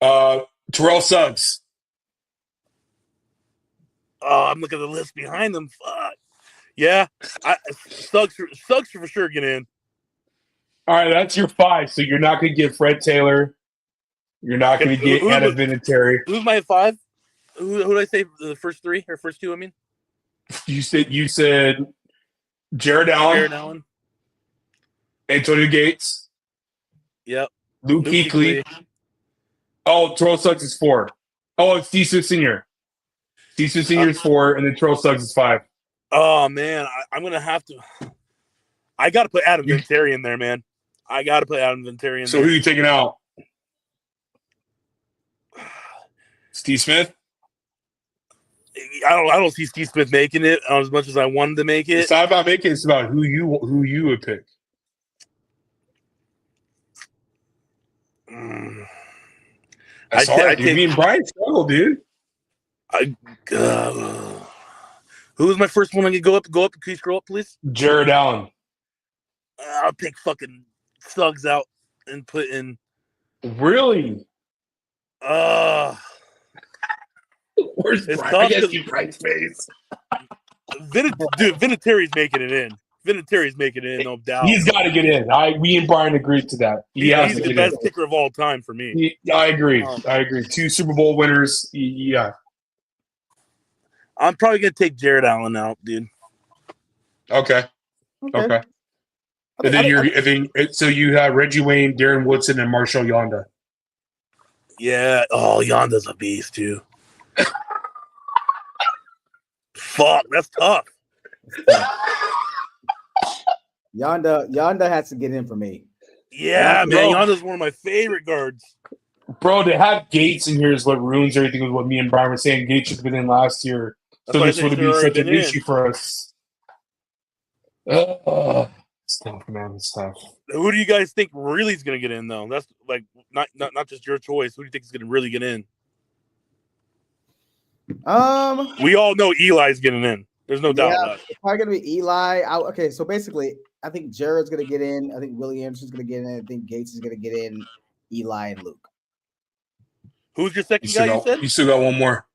Terrell Suggs.
Oh, I'm looking at the list behind them. Fuck. Yeah, Suggs for sure get in.
All right, that's your 5. So you're not going to get Fred Taylor. You're not going to get Anna Vinatieri.
Who's my 5? Who did I say the first 3 or first 2? I mean,
you said Jared Allen. Antonio Gates.
Yep.
Luke Kuechly. Oh, Terrell Suggs is 4. Oh, it's Steve Smith Sr. Steve Smith Sr. is 4, and then Terrell Suggs is 5.
Oh man, I'm gonna have to. I got to put Adam Vinatieri in there, man. I got to put Adam Vinatieri in there.
So who are you taking out? Steve Smith?
I don't see Steve Smith making it as much as I wanted to make it.
It's not about making it. It's about who you would pick. That's hard. Me and Brian struggle, dude.
Who was my first one? I can go up. Can you scroll up, please?
Jared Allen.
I'll take fucking Suggs out and put in.
Really?
Where's Brian? I guess you Brian's face. Vinatieri's making it in. Vinatieri's making it in, no doubt.
He's got to get in. Me and Brian agreed to that.
He's the best kicker of all time for me.
I agree. 2 Super Bowl winners. Yeah.
I'm probably going to take Jared Allen out, dude.
Okay. And then so you have Reggie Wayne, Darren Woodson, and Marshall Yonda.
Yeah. Oh, Yonda's a beast too. Fuck, that's tough.
Yonda has to get in for me.
Yeah, man. Yonda's one of my favorite guards.
Bro, to have Gates in here is what ruins everything with what me and Brian were saying. Gates should have been in last year. So this would have been such an issue for us. It's tough, man. It's tough.
Who do you guys think really is going to get in, though? That's like not just your choice. Who do you think is going to really get in? We all know Eli's getting in. There's no doubt about it.
It's probably going to be Eli. Okay, so basically, I think Jared's going to get in. I think Willie Anderson's going to get in. I think Gates is going to get in. Eli and Luke.
Who's your second guy? You said
you still got one more.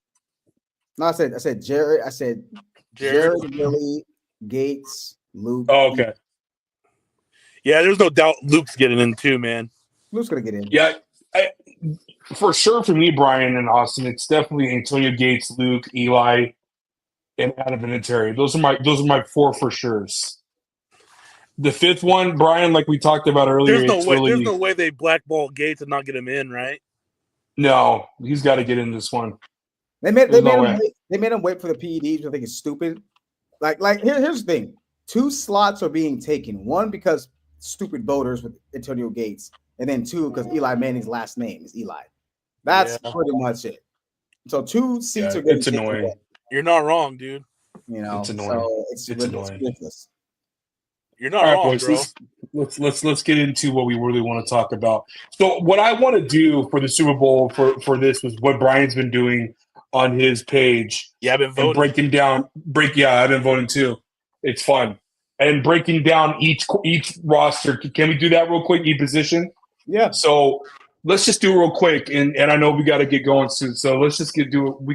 No, I said Jared. I said Jared, Willie, Gates, Luke.
Oh, okay.
Yeah, there's no doubt Luke's getting in too, man.
Luke's gonna get in.
Yeah, for sure. For me, Brian and Austin, it's definitely Antonio Gates, Luke, Eli, and Adam Vinatieri. Those are my 4 for sure's. The 5th one, Brian, like we talked about earlier,
there's no way they blackball Gates and not get him in, right?
No, he's got to get in this one.
They made him wait for the PEDs, which I think is stupid. Like here's the thing: 2 slots are being taken. 1 because stupid voters with Antonio Gates, and then 2 because Eli Manning's last name is Eli. That's pretty much it. So 2 seats are getting
it's annoying.
Away.
You're not wrong, dude.
You know,
it's annoying.
So it's
annoying.
ridiculous.
You're not wrong,
boys,
bro.
Let's get into what we really want to talk about. So what I want to do for the Super Bowl for this was what Brian's been doing on his page.
Yeah, I've been voting.
Breaking down I've been voting too. It's fun. And breaking down each roster. Can we do that real quick? Each position?
Yeah.
So let's just do it real quick. And I know we got to get going soon. So let's just we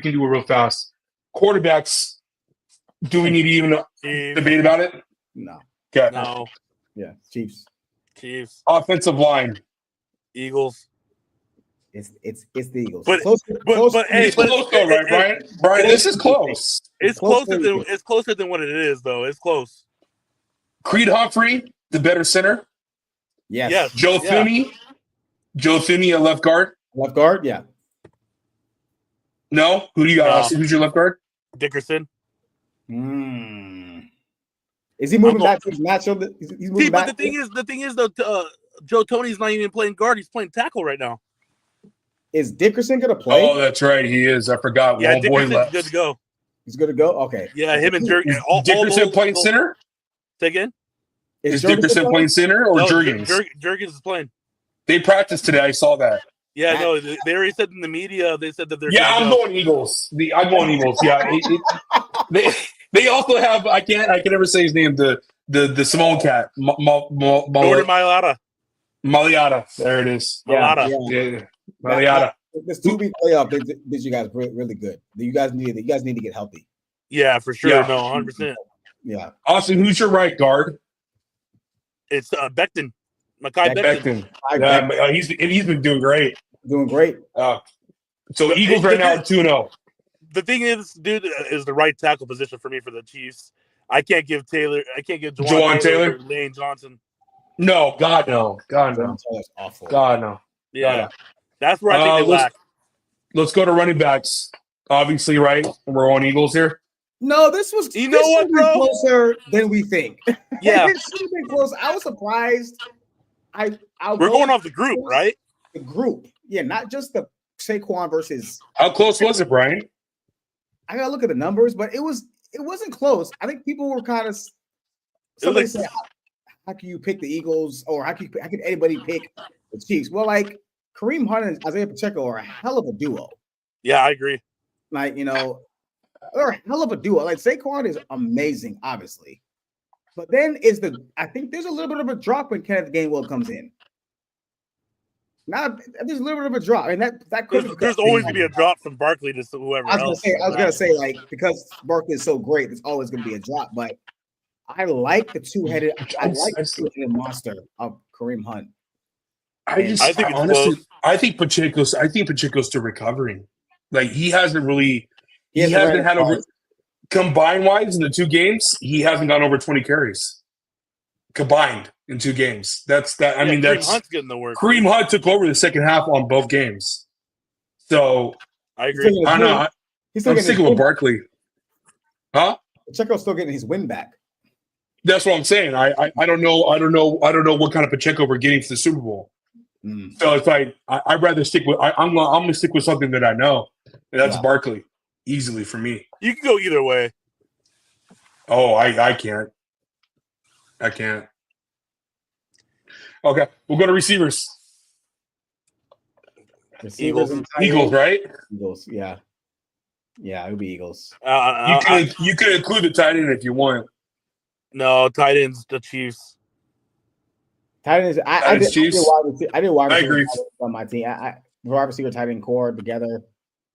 can do it real fast. Quarterbacks. Do we need to even debate about it?
No.
Okay.
No.
Yeah. Chiefs.
Offensive line.
Eagles.
It's the Eagles.
But
it's close though, right, Brian? Brian, this is close.
It's closer than what it is, though. It's close.
Creed Humphrey, the better center.
Yes.
Joe Thuney. Joe Thuney, a left guard.
Left guard, yeah.
No? Who do you got? Who's your left guard?
Dickerson.
Is he moving back to his natural? He's moving back.
But the thing is, though, Joe Toney's not even playing guard. He's playing tackle right now.
Is Dickerson going to play?
Oh, that's right. He is. I forgot.
Yeah, Dickerson's good to go.
He's good to go? Okay.
Yeah, him and Jurgens.
Dickerson playing center?
Say again?
Is Dickerson playing center or Jurgens?
Jurgens is playing.
They practiced today. I saw that.
Yeah, no, they already said in the media, they said that they're
I'm going Eagles. I'm going Eagles. Yeah. They also have, I can never say his name, the Samoan cat.
Jordan
Mailata. There it is.
Yeah.
Mailata.
This 2-week playoff did you guys really good. You guys need to get healthy.
Yeah, for sure.
Yeah.
No, 100%.
Yeah.
Austin, who's your right guard?
It's Becton. Mekhi Becton.
Yeah, he's been doing great.
Doing great.
So Eagles right now are 2-0.
The thing is, dude, is the right tackle position for me for the Chiefs. I can't give Juwan Taylor or Lane Johnson.
No, God no.
That's awful.
God no.
Yeah. That's where I think they lack.
Let's go to running backs. Obviously, right? We're on Eagles here.
No, this was closer than we think.
Yeah.
It should have been close. I was surprised.
We're going off the group, right?
The group. Yeah, not just the Saquon versus.
How close was it, Brian?
I gotta look at the numbers, but it wasn't close. I think people were kind of. Somebody said, "How can you pick the Eagles?" Or how can anybody pick the Chiefs? Well, like Kareem Hunt and Isaiah Pacheco are a hell of a duo.
Yeah, I agree.
Like they're a hell of a duo. Like Saquon is amazing, obviously, but then I think there's a little bit of a drop when Kenneth Gainwell comes in. Now there's a little bit of a drop, and that could.
There's always gonna be a drop from Barkley to whoever else.
I was gonna say, like because Barkley is so great, there's always gonna be a drop. But I like the two-headed. I like the two-headed monster of Kareem Hunt.
I think Pacheco's still recovering. Like he hasn't had over combined wise in the 2 games. He hasn't gone over 20 carries combined in 2 games. That's
Kareem Hunt's getting the work.
Kareem Hunt took over the second half on both games. So
I agree.
I know. I'm sticking with Barkley. Huh?
Pacheco's still getting his win back.
That's what I'm saying. I don't know what kind of Pacheco we're getting for the Super Bowl. So it's like I'd rather stick with. I'm gonna stick with something that I know, and that's Barkley, easily for me.
You can go either way.
Oh, I can't. Okay, we'll go to receivers.
Eagles,
right?
Eagles, yeah, it would be Eagles.
You could include the tight end if you want.
No, tight ends, the Chiefs.
Tight ends. I did wide
I agree
on my team. Wide receiver, tight end core together.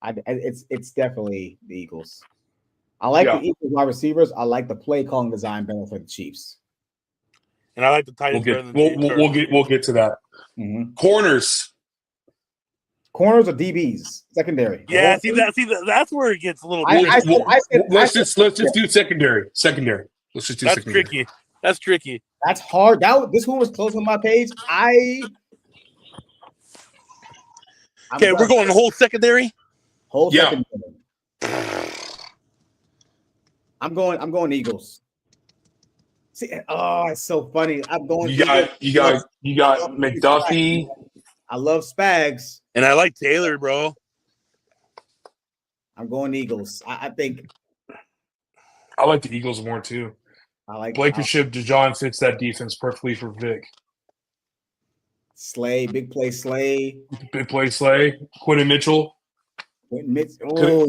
It's definitely the Eagles. I like the Eagles wide receivers. I like the play calling design better for the Chiefs.
And I like the tight ends better than the Chiefs.
We'll get to that. Corners
or DBs, secondary.
Yeah, that's where it gets a little.
Let's just do secondary. Let's just do
that's
secondary.
tricky. That's tricky.
That's hard. This one was close on my page.
Okay, we're going the whole secondary.
Secondary. I'm going Eagles. See, it's so funny. I'm going.
You got McDuffie.
I love Spags,
and I like Taylor, bro.
I'm going Eagles. I think.
I like the Eagles more too.
I like
Blankenship. DeJohn fits that defense perfectly for Vic.
Slay, big play Slay.
Quentin Mitchell.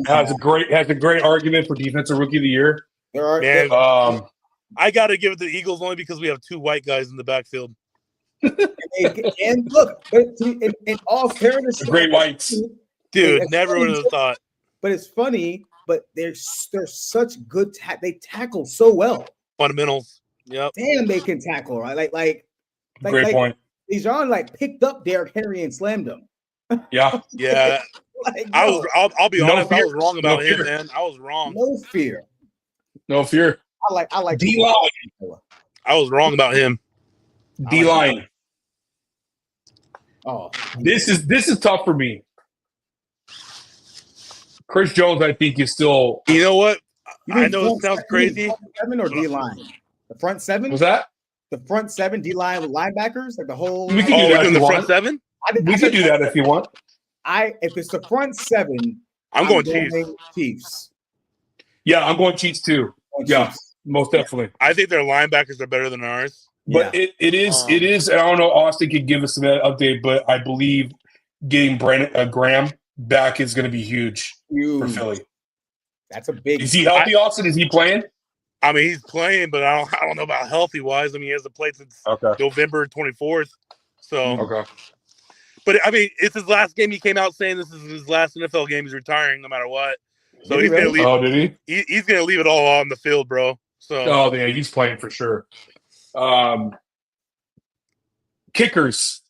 Has a great argument for defensive rookie of the year.
I got to give it to the Eagles only because we have 2 white guys in the backfield.
and look, in all fairness,
great whites,
dude. Never would have thought.
But it's funny. But they're such good. They tackle so well.
Fundamentals. Yep.
Damn, they can tackle, right? Like
great point.
Dijon picked up Derrick Henry and slammed him.
Yeah.
I'll be honest. I was wrong about him, man. I was wrong.
No fear. I like
D-line.
I was wrong about him.
D-line.
Oh,
this is tough for me. Chris Jones, I think, is still.
You know what? I know it sounds crazy.
7 or D-line? The front 7?
Was that?
The front 7 D-line with linebackers? Like the whole.
We can do that.
In the front 7?
We can do that if you want.
If it's the front 7,
I'm going
Chiefs.
Yeah, I'm going Chiefs too. Chiefs. Most definitely.
I think their linebackers are better than ours.
But it is. I don't know. Austin could give us an update, but I believe getting Graham back is going to be huge for Philly.
That's a big.
Is he healthy, Austin? Is he playing?
I mean, he's playing, but I don't know about healthy wise. I mean, he hasn't played since November 24th. So, but I mean, it's his last game. He came out saying this is his last NFL game. He's retiring no matter what. So he's going to leave.
Oh, did he?
He's going to leave it all on the field, bro. So,
yeah, he's playing for sure. Kickers.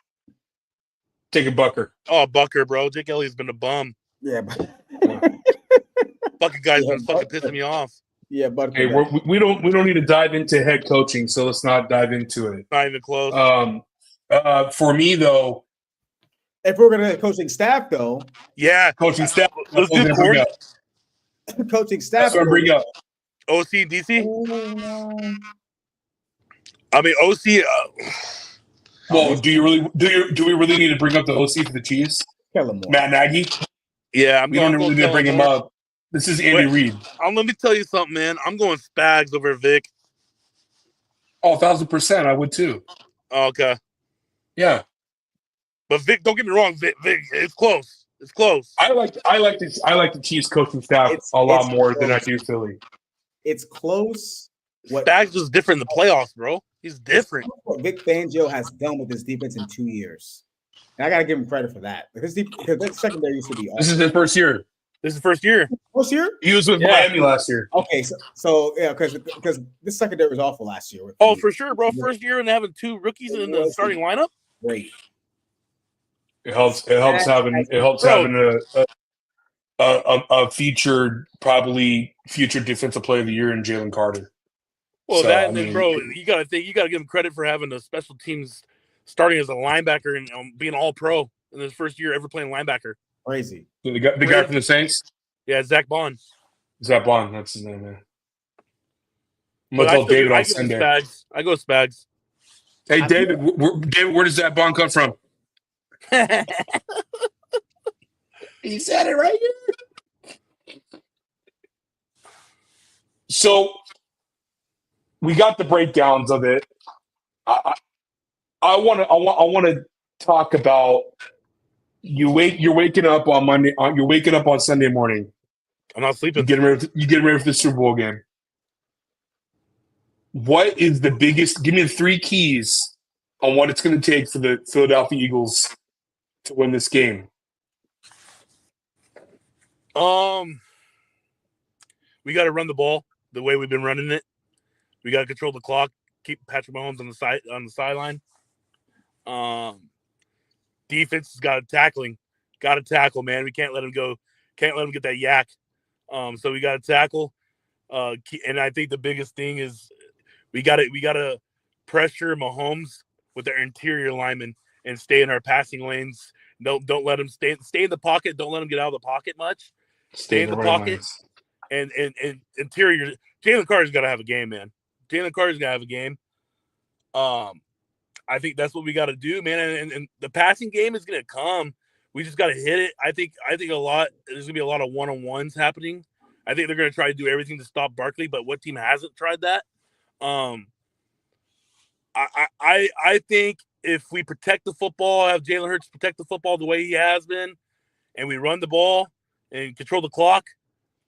Take a Bucker.
Oh, Bucker, bro. Jake Elliott's been a bum.
Yeah.
Fucking guy's been fucking pissing me off.
Yeah, but
hey, we don't need to dive into head coaching, so let's not dive into it.
Not even close.
For me though,
if we're gonna coaching staff though,
coaching staff.
Let's do
coaching staff.
That's what I bring up.
OC DC. I mean OC.
Well, do we really need to bring up the OC for the Chiefs? Matt Nagy.
Yeah,
we don't really need to bring him up. This is Andy Reid.
Let me tell you something, man. I'm going Spags over Vic.
Oh, 1,000%. I would too.
Okay.
Yeah.
But Vic, don't get me wrong. Vic, it's close. It's close.
I like the Chiefs coaching staff a lot more than I do Philly.
It's close.
Spags was different in the playoffs, bro. He's different.
What Vic Fangio has done with this defense in 2 years. And I got to give him credit for that. Because that secondary used to be awesome.
This is his first year.
This is the first year.
First year?
He was with Miami last year.
Okay, so yeah, because this secondary was awful last year.
For sure, bro. First year and having 2 rookies in the starting lineup.
Great.
It helps having a featured, probably future defensive player of the year in Jalen Carter.
Well, bro, you got to give him credit for having the special teams starting as a linebacker and being all pro in his first year ever playing linebacker.
Crazy.
The guy from the Saints?
Yeah, Zach Bond.
Zach Bond, that's his name, man. I'm going to tell David on Sunday.
I go Spags.
Hey, David, where does Zach Bond come from? He said it right here. So we got the breakdowns of it. I want to talk about you're waking up on Monday. You're waking up on Sunday morning.
I'm not sleeping.
You getting ready for the Super Bowl game. What is the biggest? Give me the 3 keys on what it's going to take for the Philadelphia Eagles to win this game.
We got to run the ball the way we've been running it. We got to control the clock, keep Patrick Mahomes on the sideline. Defense has got to tackle, man. We can't let him go. Can't let him get that yak. So we got to tackle. And I think the biggest thing is we got to pressure Mahomes with their interior linemen and stay in our passing lanes. Don't let him stay in the pocket. Don't let him get out of the pocket much. Stay in the pocket. And interior. Jalen Carter's got to have a game, man. Jalen Carter's got to have a game. I think that's what we got to do, man. And the passing game is going to come. We just got to hit it. I think there's going to be a lot of one-on-ones happening. I think they're going to try to do everything to stop Barkley, but what team hasn't tried that? I think if we protect the football, have Jalen Hurts protect the football the way he has been, and we run the ball and control the clock,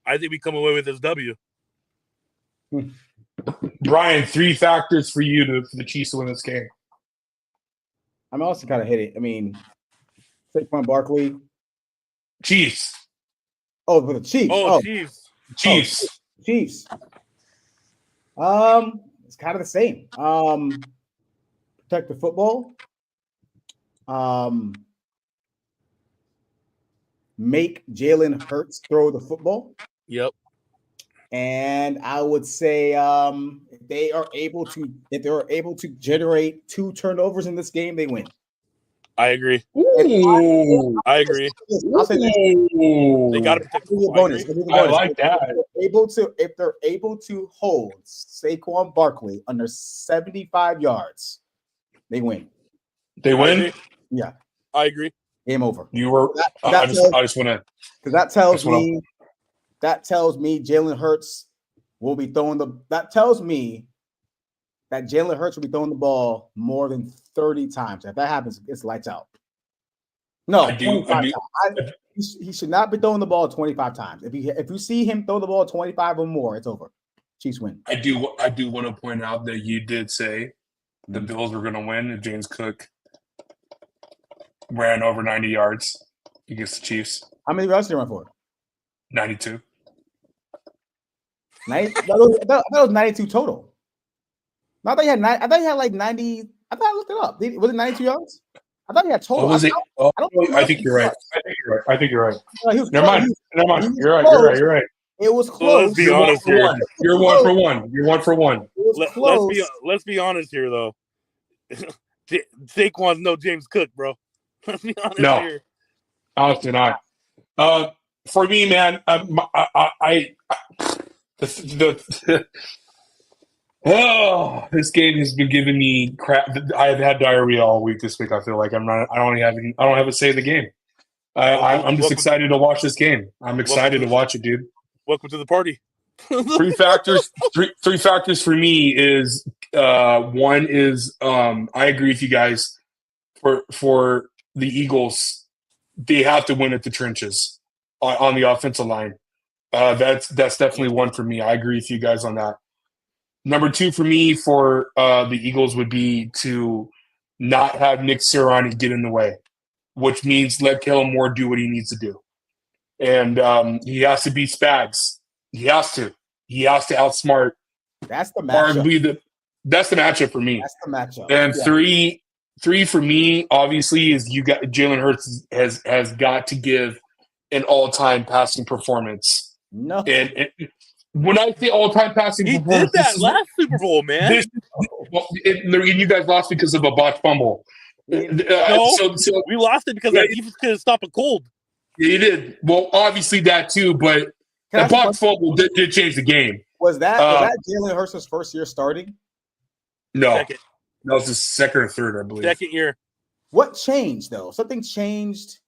I think we come away with this W.
Brian, 3 factors for you for the Chiefs to win this game.
I'm also kind of hit it. I mean, Saquon Barkley.
Chiefs.
Oh, for the Chiefs.
Oh, Chiefs.
Chiefs.
Chiefs. It's kind of the same. Protect the football. Make Jalen Hurts throw the football.
Yep.
And I would say if they are able to generate 2 turnovers in this game, they win.
I agree.
Ooh.
I agree.
I'll say this.
They got to protect the
bonus.
I like that.
If they're able to hold Saquon Barkley under 75 yards, they win.
They win?
Yeah.
I agree.
Game over.
You were I just want to
because that tells me Jalen Hurts will be throwing that tells me that Jalen Hurts will be throwing the ball more than 30 times. If that happens, it's lights out. No, 25 times. He should not be throwing the ball 25 times. If you see him throw the ball 25 or more, it's over. Chiefs win.
I do want to point out that you did say the Bills were going to win if James Cook ran over 90 yards against the Chiefs.
How many yards did he run for?
92.
That was 92 total. I thought he had like 90. I thought I looked it up. Was it 92 yards? I thought he had total.
I think you're right. I think you're right. Never mind. You're right.
It was close.
Let's be honest here.
You're 1 for 1. You're 1 for 1.
Let's be honest here, though. Saquon's no James Cook, bro. Let's be honest here.
Honestly not. For me, man, this game has been giving me crap. I've had diarrhea all week this week. I feel like I don't have a say in the game. I'm just excited to watch this game. I'm excited to watch it, dude.
Welcome to the party.
3 factors. Three factors for me is one is I agree with you guys. For the Eagles, they have to win at the trenches on the offensive line. That's definitely one for me. I agree with you guys on that. Number 2 for me for the Eagles would be to not have Nick Sirianni get in the way, which means let Kellen Moore do what he needs to do. and he has to beat Spags. He has to outsmart.
That's the matchup.
That's the matchup for me.
That's the matchup.
And three for me, obviously, is you got Jalen Hurts has got to give an all-time passing performance.
No.
And when I say all-time passing performance,
did that last Super Bowl, man.
You guys lost because of a botched fumble.
No, we lost it because our defense couldn't stop a cold.
Yeah, you did. Well, obviously that too, but the botched fumble did change the game.
Was that Jalen Hurts' first year starting?
No.
Second.
That was his second or third, I believe.
Second year.
What changed, though? Something changed.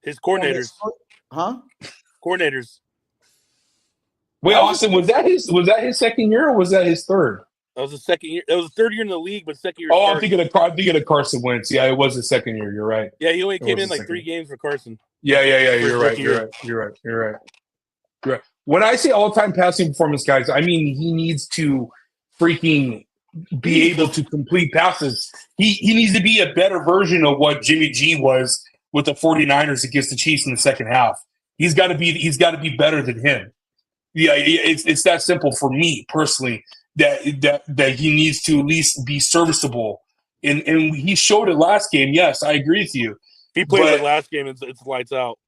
His coordinators. Coordinators.
Wait, Austin, was that his second year or was that his third?
That was the second year. That was the third year in the league, but second year.
Oh, I'm thinking of Carson Wentz. Yeah, it was the second year. You're right.
Yeah, he only came in like 3 games for Carson.
Yeah. You're right. When I say all-time passing performance, guys, I mean he needs to freaking be able to complete passes. He needs to be a better version of what Jimmy G was with the 49ers against the Chiefs in the second half. He's got to be better than him. Yeah, it's that simple for me personally. That he needs to at least be serviceable, and he showed it last game. Yes, I agree with you.
He played the last game. It's lights out.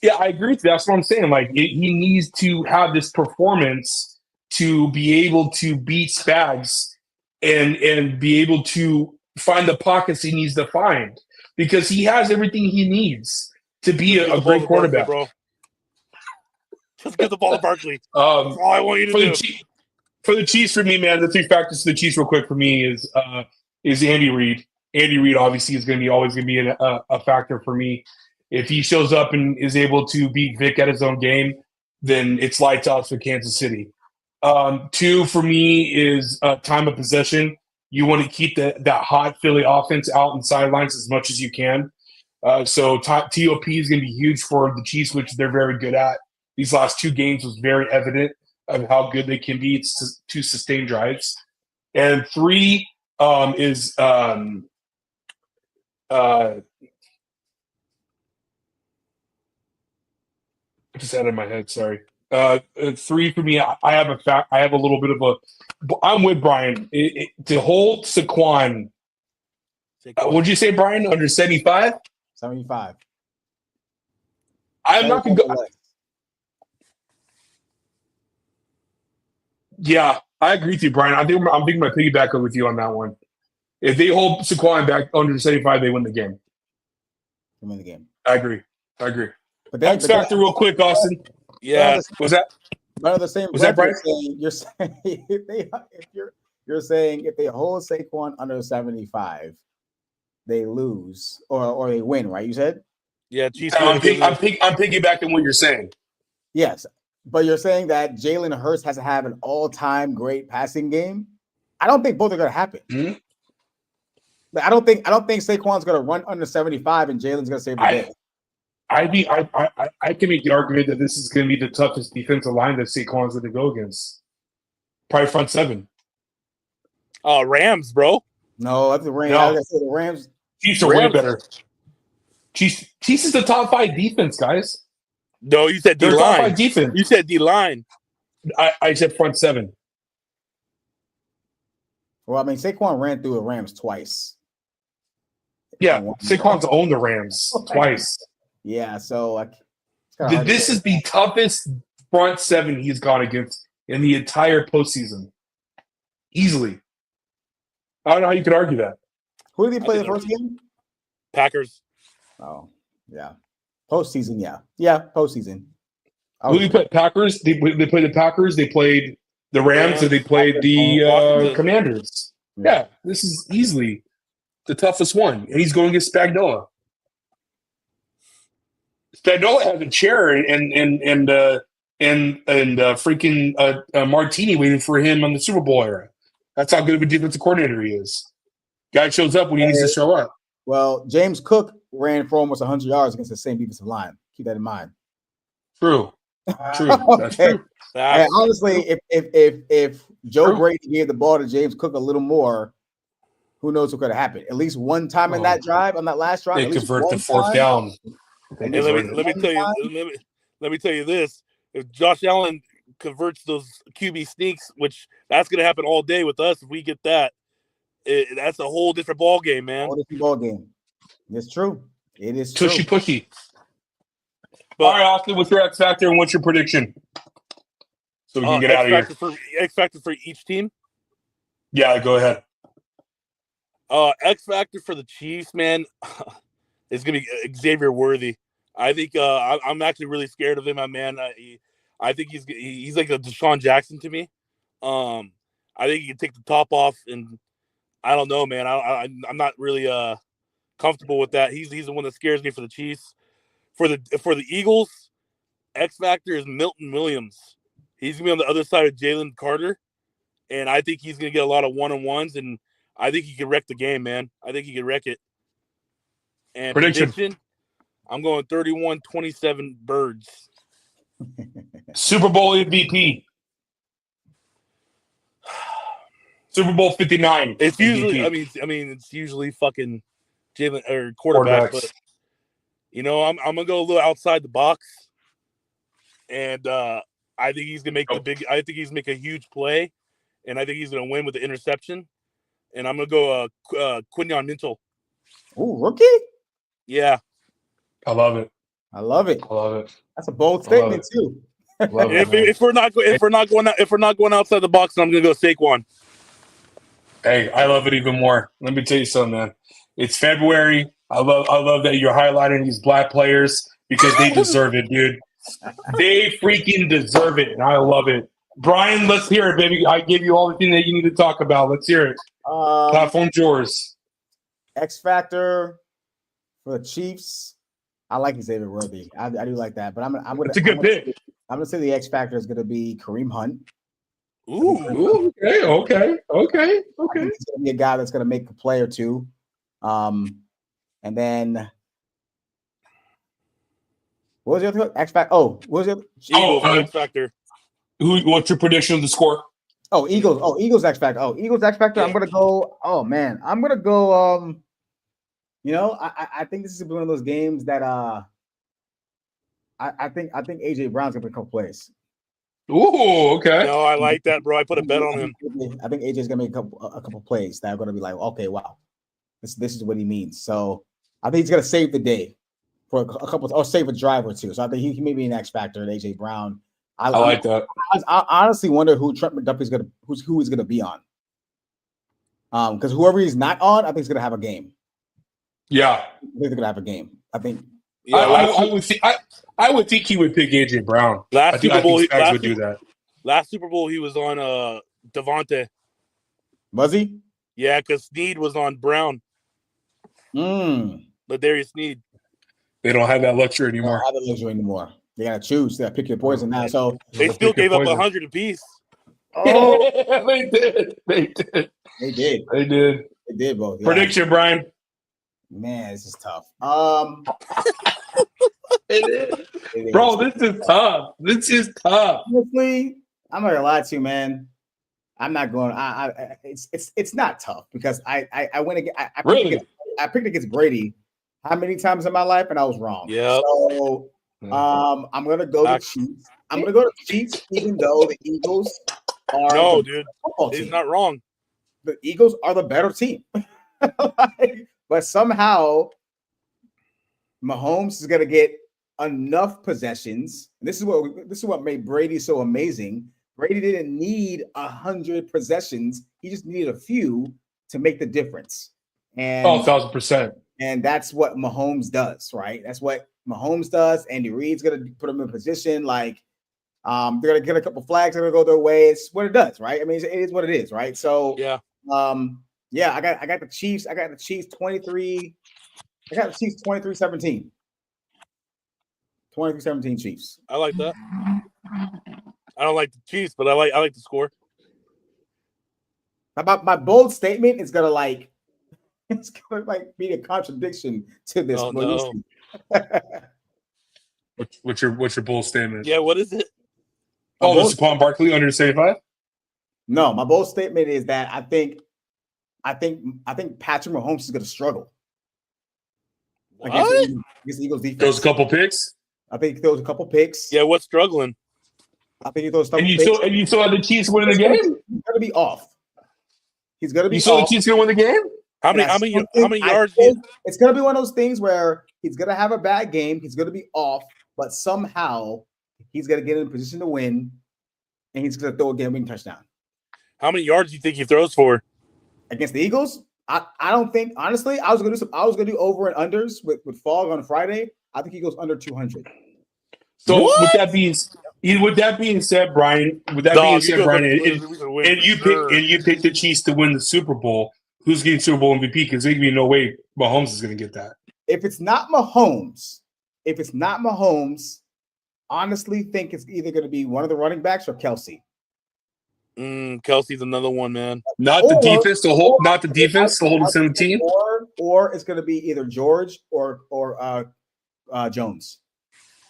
Yeah, I agree with you. That's what I'm saying. Like he needs to have this performance to be able to beat Spags and be able to find the pockets he needs to find because he has everything he needs to be a great quarterback.
Bro. Just get the ball to Barkley. That's all I want you to do.
For the Chiefs, for me, man, the 3 factors for the Chiefs, real quick, for me is Andy Reid. Andy Reid obviously is always going to be a factor for me. If he shows up and is able to beat Vic at his own game, then it's lights out for Kansas City. 2 for me is time of possession. You want to keep that hot Philly offense out on sidelines as much as you can. So TOP is going to be huge for the Chiefs, which they're very good at. These last 2 games was very evident of how good they can be to sustain drives. And 3 is just out of my head, sorry. 3 for me, I have a little bit of I'm with Brian. To hold Saquon, what'd you say, Brian? Under 75?
75.
I'm not going to go. Yeah, I agree with you, Brian. I'm thinking my piggyback with you on that one. If they hold Saquon back under 75, they win the game.
They win the game.
I agree.
But
X factor, real quick, Austin.
Yeah,
was that?
One of the same.
Was that Brian?
You're saying if they hold Saquon under 75, they lose or they win, right? You said.
Yeah, Chiefs.
I'm piggybacking what you're saying.
Yes. But you're saying that Jalen Hurts has to have an all-time great passing game? I don't think both are going to happen.
Mm-hmm.
Like, I don't think Saquon's going to run under 75 and Jalen's going to save the day.
I can make the argument that this is going to be the toughest defensive line that Saquon's going to go against. Probably front 7.
Rams, bro.
No, that's the Rams.
No.
I was going to say the Rams.
Chiefs are way better. Chiefs is the top 5 defense, guys.
No, you said D-line.
Defense.
You said D-line.
I said front 7.
Well, I mean, Saquon ran through the Rams twice.
Yeah, Saquon's owned the Rams twice.
Yeah, so
this is the toughest front 7 he's gone against in the entire postseason. Easily. I don't know how you could argue that.
Who did he play the first game?
Packers.
Oh, yeah. Postseason, yeah. Yeah, postseason.
Who did he play? Packers? They played the Packers, they played the Rams, and they played the Commanders. Yeah, this is easily the toughest one. And he's going against Spagnuolo. Spagnuolo has a chair and freaking martini waiting for him on the Super Bowl era. That's how good of a defensive coordinator he is. Guy shows up when he needs to show up.
Well, James Cook ran for almost 100 yards against the same defensive line. Keep that in mind.
True.
Okay.
That's true.
And honestly, if Joe Brady gave the ball to James Cook a little more, who knows what could have happened? At least one time in that drive, on that last drive,
they convert the 4th down.
And let me tell you this: if Josh Allen converts those QB sneaks, which that's going to happen all day with us, if we get that, that's a whole different ball game, man.
Whole different ball game. It's true. It is true.
Tushy pushy. All right, Austin, what's your X factor and what's your prediction? So we can get out of here.
X factor for each team.
Yeah, go ahead.
X factor for the Chiefs, man, is going to be Xavier Worthy. I think I'm actually really scared of him, my man. I think he's like a Deshaun Jackson to me. I think he can take the top off, and I don't know, man. I'm not really comfortable with that. He's the one that scares me for the Chiefs. For the Eagles, X factor is Milton Williams. He's gonna be on the other side of Jalen Carter, and I think he's gonna get a lot of one-on-ones, and I think he can wreck the game, man. I think he can wreck it. And prediction I'm going 31-27 Birds.
Super Bowl MVP. Super Bowl 59.
It's usually, MVP. I mean, it's usually fucking Jalen or quarterback, but I'm gonna go a little outside the box, and I think he's gonna make I think he's make a huge play, and I think he's gonna win with the interception, and I'm gonna go Quinyon Mitchell.
Oh, rookie.
Yeah,
I love it.
That's a bold statement too.
If we're not going outside the box, then I'm gonna go Saquon.
Hey, I love it even more. Let me tell you something, man. It's February. I love that you're highlighting these black players because they deserve it, dude. They freaking deserve it, and I love it. Brian, let's hear it, baby. I gave you all the thing that you need to talk about. Let's hear it. Platform's yours.
X factor for the Chiefs. I like Xavier Worthy. I do like that, but I'm gonna.
It's a good pick.
I'm gonna say the X factor is gonna be Kareem Hunt.
Ooh, okay.
He's gonna be a guy that's gonna make a play or two. And then what was the other X factor? Oh, what was the other?
X factor?
What's your prediction of the score?
Oh, Eagles. Oh, Eagles X factor. Oh, Eagles X factor. Yeah. I'm gonna go. Oh man, I'm gonna go. I think this is one of those games that I think AJ Brown's gonna make a couple plays.
Ooh, okay.
No, I like that, bro. I put a bet on him.
I think AJ's gonna make a couple plays that are gonna be like, okay, wow, this is what he means. So I think he's gonna save the day for a couple, or save a drive or two. So I think he may be an X factor at AJ Brown. I like that. I honestly wonder who Trent McDuffie's who he's gonna be on. Because whoever he's not on, I think he's gonna have a game.
Yeah,
I think they're gonna have a game. I think.
Yeah, I would think he would pick AJ Brown.
Last Super Bowl,
would do that.
Last Super Bowl, he was on Devontae.
Was he?
Yeah, because Snead was on Brown. But Darius Snead.
They don't have that luxury anymore.
They don't have that luxury anymore. They gotta choose. They gotta pick your poison now. So
they still gave up 100 apiece.
Oh, they did.
They did both. Yeah.
Prediction, Brian.
Man, this is tough.
It is. Bro, this is tough.
Honestly, I'm not gonna lie to you, man. I'm not going. It's not tough because I went again. I picked against Brady how many times in my life, and I was wrong.
Yeah.
So I'm gonna go to Chiefs. I'm gonna go to Chiefs, even though the Eagles are
dude. He's not wrong.
The Eagles are the better team. But somehow Mahomes is going to get enough possessions. This is what made Brady so amazing. Brady didn't need 100 possessions. He just needed a few to make the difference. And
1,000%.
And that's what Mahomes does, right? That's what Mahomes does. Andy Reid's going to put him in position. Like they're going to get a couple flags that are going to go their way. It's what it does, right? I mean, it is what it is, right? So yeah, I got the Chiefs. I got the Chiefs 23. I got the Chiefs 23-17. 23-17 Chiefs.
I like that. I don't like the Chiefs, but I like the score.
My bold statement is gonna be a contradiction to this.
Oh, no.
What's your bold statement?
Yeah, what is it?
Oh, the Saquon Barkley under 75?
No, my bold statement is that I think Patrick Mahomes is going to struggle. against the Eagles defense.
Throws a couple picks.
I think he throws a couple picks.
Yeah, what's struggling?
I think he throws a couple
And
picks.
you saw the Chiefs winning the game?
He's going to be off. He's going to be
You saw
off.
the Chiefs going to win the game?
How many yards?
It's going to be one of those things where he's going to have a bad game. He's going to be off, but somehow he's going to get in a position to win, and he's going to throw a game-winning touchdown.
How many yards do you think he throws for
Against the Eagles? I don't think, honestly, I was going to do over and unders with Fogg on Friday. I think he goes under 200.
So with that being said, Brian, and you pick the Chiefs to win the Super Bowl. Who's getting Super Bowl MVP? Because there's gonna be no way Mahomes is going to get that.
If it's not Mahomes, honestly think it's either going to be one of the running backs or Kelsey.
Kelsey's another one, man.
Not the defense to hold the 17.
Or it's going to be either George or Jones.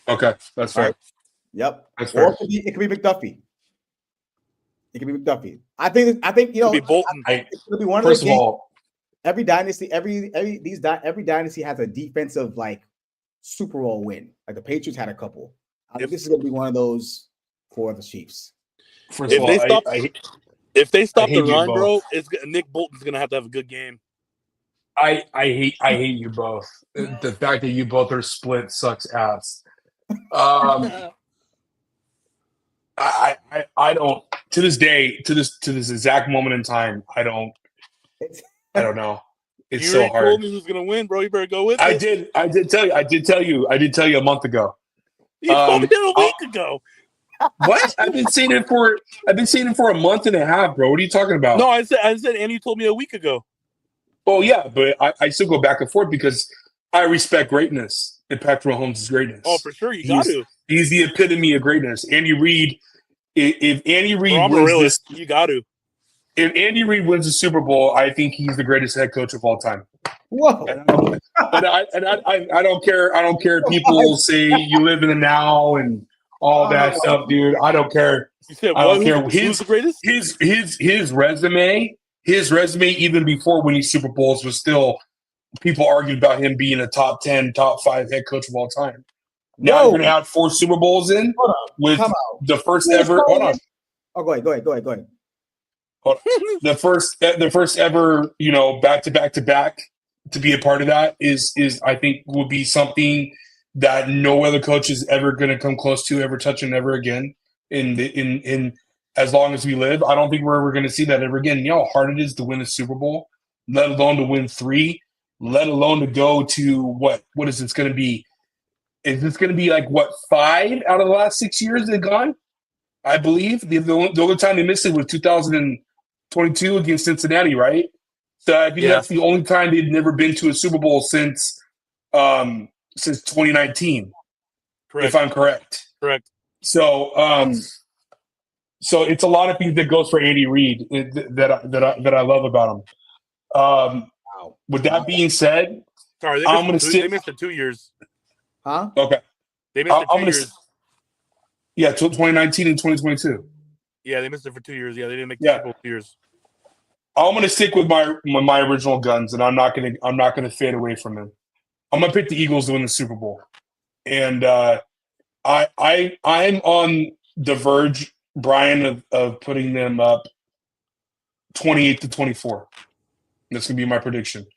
Okay, that's fair.
Right. Yep.
That's fair.
Or it could be McDuffie. I think
It could be Bolton.
It's going to be one of
First
those
of all,
every dynasty has a defensive like Super Bowl win. Like the Patriots had a couple. I think this is going to be one of those for the Chiefs.
If they stop the run, bro, Nick Bolton's going to have a good game.
I hate you both. The fact that you both are split sucks ass. I don't to this day, to this exact moment in time, I don't know. It's so hard. You
told me who's gonna win, bro. You better go with it.
I did tell you a month ago.
You told me that a week ago.
What? I've been saying it for a month and a half, bro. What are you talking about?
No, I said, and you told me a week ago.
Oh yeah, but I still go back and forth because I respect greatness and Patrick Mahomes' greatness.
Oh, for sure, you got to.
He's the epitome of greatness. Andy Reid, if Andy Reid
wins this, you got to.
If Andy Reid wins the Super Bowl, I think he's the greatest head coach of all time.
Whoa!
I don't care. I don't care if people say you live in the now and all that stuff, dude. I don't care.
You said,
I don't care.
Who's the greatest?
His resume, even before winning Super Bowls, was still people argued about him being a top 10, top 5 head coach of all time. Now you're going to add 4 Super Bowls in with the first ever. Hold on.
Oh, go ahead.
The first ever, back to back to be a part of that is I think will be something that no other coach is ever going to come close to ever touching ever again in as long as we live. I don't think we're ever going to see that ever again. You know how hard it is to win a Super Bowl, let alone to win 3, let alone to go to what is this going to be? Is this going to be like 5 out of the last 6 years they've gone? I believe the only time they missed it was 2022 against Cincinnati, right? So I think that's the only time they've never been to a Super Bowl since 2019.
Correct.
If I'm correct.
Correct.
So so it's a lot of things that goes for Andy Reid that I love about him. With that being said,
sorry, they missed it 2 years.
Huh?
Okay.
They missed it 2 years.
Yeah, 2019 and 2022.
Yeah, they missed it for 2 years. Yeah, they didn't make the Super Bowl 2 years.
I'm gonna stick with my original guns, and I'm not gonna fade away from him. I'm gonna pick the Eagles to win the Super Bowl, and I'm on the verge, Brian, of putting them up 28-24. That's gonna be my prediction.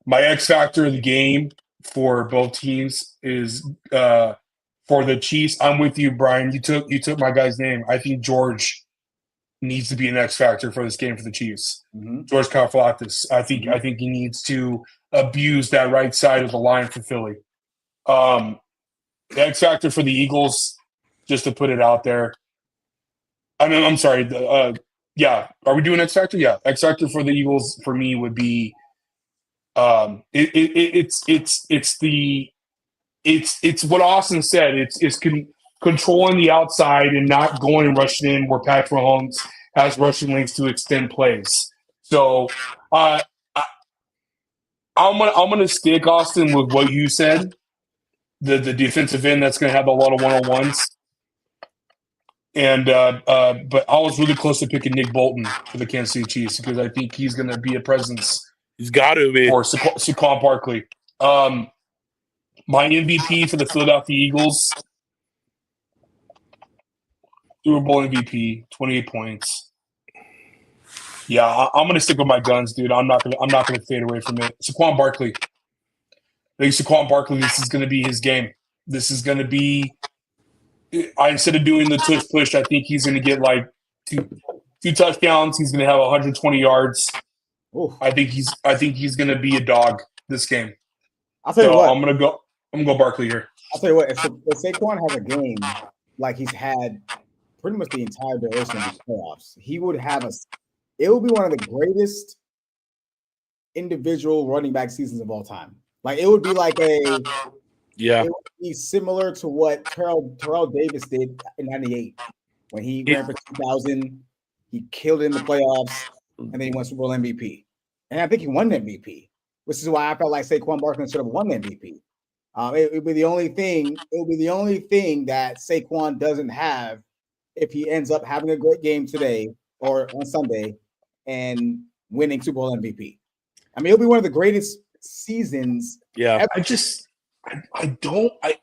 My X factor of the game for both teams is for the Chiefs. I'm with you, Brian. You took my guy's name. I think George needs to be an X factor for this game for the Chiefs.
Mm-hmm.
George Karlaftis. I think he needs to abuse that right side of the line for Philly. The X factor for the Eagles, just to put it out there. I mean, I'm sorry. Yeah, are we doing X factor? Yeah, X factor for the Eagles for me would be. It's what Austin said. It's controlling the outside and not going and rushing in where Patrick Mahomes has rushing lanes to extend plays. So I'm gonna stick, Austin, with what you said. The defensive end that's gonna have a lot of one-on-ones. And but I was really close to picking Nick Bolton for the Kansas City Chiefs because I think he's gonna be a presence.
He's got to be.
Or Saquon Barkley. My MVP for the Philadelphia Eagles, Super Bowl MVP, 28 points. Yeah, I'm gonna stick with my guns, dude. I'm not gonna fade away from it. Saquon Barkley. I think Saquon Barkley, this is gonna be his game. This is gonna be. Instead of doing the tush push, I think he's gonna get like two touchdowns. He's gonna have 120 yards. Ooh. I think he's gonna be a dog this game.
I'll tell you what.
I'm gonna go Barkley here.
I'll tell you what. If Saquon has a game like he's had pretty much the entire duration of the playoffs, he would have it would be one of the greatest individual running back seasons of all time. Like, it would be like it would be similar to what Terrell Davis did in '98 when he ran for 2,000. He killed it in the playoffs, and then he won Super Bowl MVP. And I think he won the MVP, which is why I felt like Saquon Barkley should have won the MVP. It would be the only thing. It would be the only thing that Saquon doesn't have if he ends up having a great game today or on Sunday and winning Super Bowl MVP. I mean, it'll be one of the greatest seasons.
Yeah,
ever. I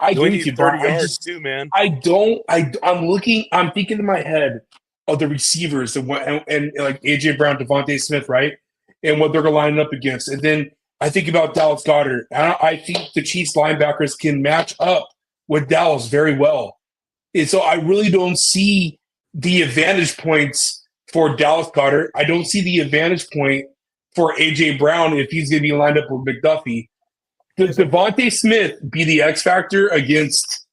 agree with you,
30 yards too, man.
I'm thinking in my head of the receivers and like AJ Brown, Devontae Smith, right? And what they're going to line up against. And then I think about Dallas Goedert. I think the Chiefs linebackers can match up with Dallas very well. And so I really don't see the advantage points for Dallas Goedert. I don't see the advantage point for AJ Brown if he's going to be lined up with McDuffie. Does Devontae Smith be the X factor against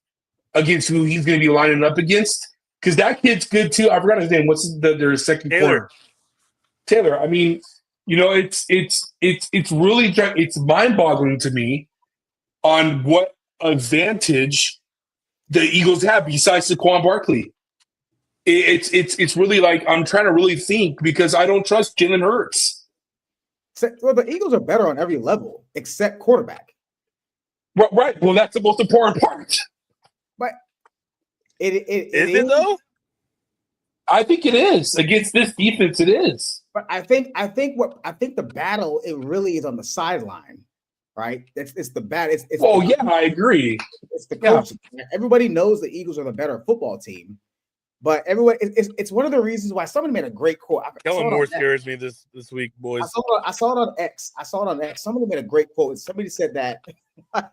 who he's going to be lining up against? Because that kid's good too. I forgot his name. What's their second corner? Taylor. I mean, it's really mind-boggling to me on what advantage the Eagles have besides Saquon Barkley. It's really like I'm trying to really think because I don't trust Jalen Hurts.
Well, the Eagles are better on every level except quarterback.
Right. Well, that's the most important part.
But is
it though?
I
think it is against this defense. It is.
But I think the battle it really is on the sideline, right? It's the battle.
I agree.
It's the coach. Yeah. Everybody knows the Eagles are the better football team. But everyone, it's one of the reasons why somebody made a great quote.
Kellen Moore scares me this week, boys.
I saw it on X. Somebody made a great quote. Somebody said that, I'm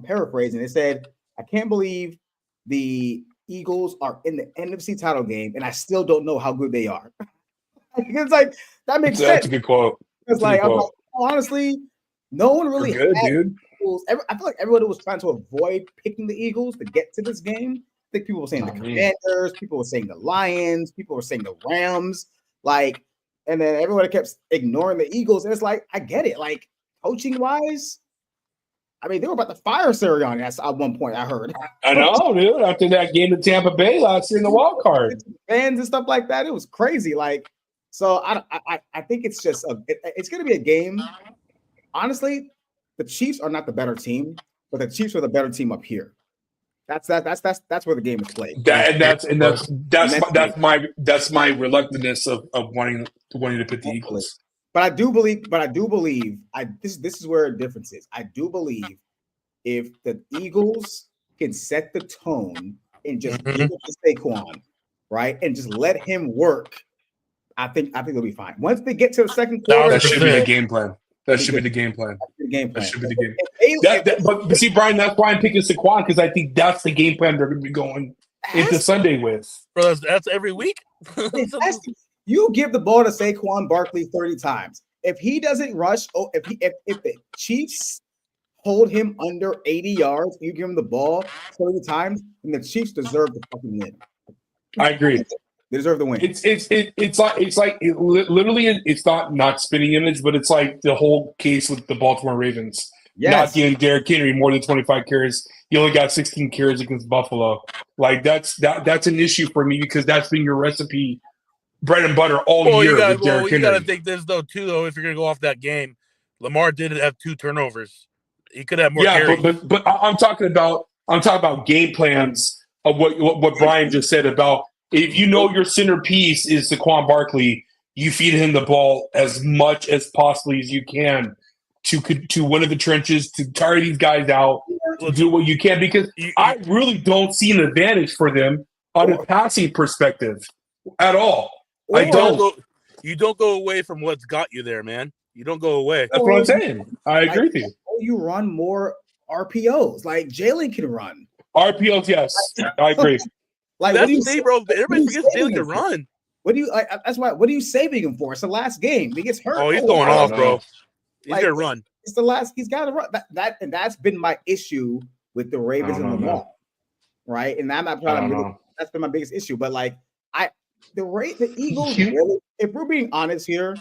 paraphrasing. They said, "I can't believe the Eagles are in the NFC title game, and I still don't know how good they are." It's like that makes sense.
That's a good quote.
It's like, honestly, no one really
good, dude.
Eagles. I feel like everybody was trying to avoid picking the Eagles to get to this game. I think people were saying the Commanders, people were saying the Lions, people were saying the Rams, and then everybody kept ignoring the Eagles. And it's like, I get it. Like, coaching wise, I mean, they were about to fire Sirianni at one point, I heard.
I know, dude. After that game in Tampa Bay last year in the wild card.
Fans and stuff like that. It was crazy. So I think it's just it's going to be a game. Honestly, the Chiefs are not the better team, but the Chiefs are the better team up here. That's where the game is played.
That's my reluctantness of wanting to put the Eagles.
But I do believe this is where a difference is. I do believe if the Eagles can set the tone and just give it to Saquon, right, and just let him work, I think they'll be fine. Once they get to the second quarter,
that should be the game plan. That should be the game plan. That should be the game. But see, Brian, that's why I'm picking Saquon because I think that's the game plan they're going to be going into Sunday with.
Bro, that's every week.
You give the ball to Saquon Barkley 30 times. If he doesn't rush, if the Chiefs hold him under 80 yards, you give him the ball 30 times, then the Chiefs deserve to fucking win.
I agree.
They deserve the win.
It's like literally it's not spinning image, but it's like the whole case with the Baltimore Ravens. Yes. Not getting Derrick Henry more than 25 carries. He only got 16 carries against Buffalo. Like that's an issue for me because that's been your recipe, bread and butter all year with Derrick Henry.
You got to think this though too. Though if you're gonna go off that game, Lamar did have 2 turnovers. He could have more.
Yeah, but I'm talking about game plans of what Brian just said about. If you know your centerpiece is Saquon Barkley, you feed him the ball as much as possibly as you can to one of the trenches, to tire these guys out, to do what you can, because I really don't see an advantage for them on a passing perspective at all. I don't.
You don't go away from what's got you there, man. You don't go away.
That's what I'm saying. I agree with you.
You run more RPOs. Like Jalen can run.
RPOs, yes. I agree.
Like that's the thing, bro. Everybody forgets Jalen can run.
What do you that's why what are you saving him for? It's the last game. He gets hurt.
Oh, he's going off, bro. He's gonna run.
It's the last, he's gotta run. That's been my issue with the Ravens and Lamar. Right. And I'm not probably that's been my biggest issue. But like the Eagles, really, if we're being honest here,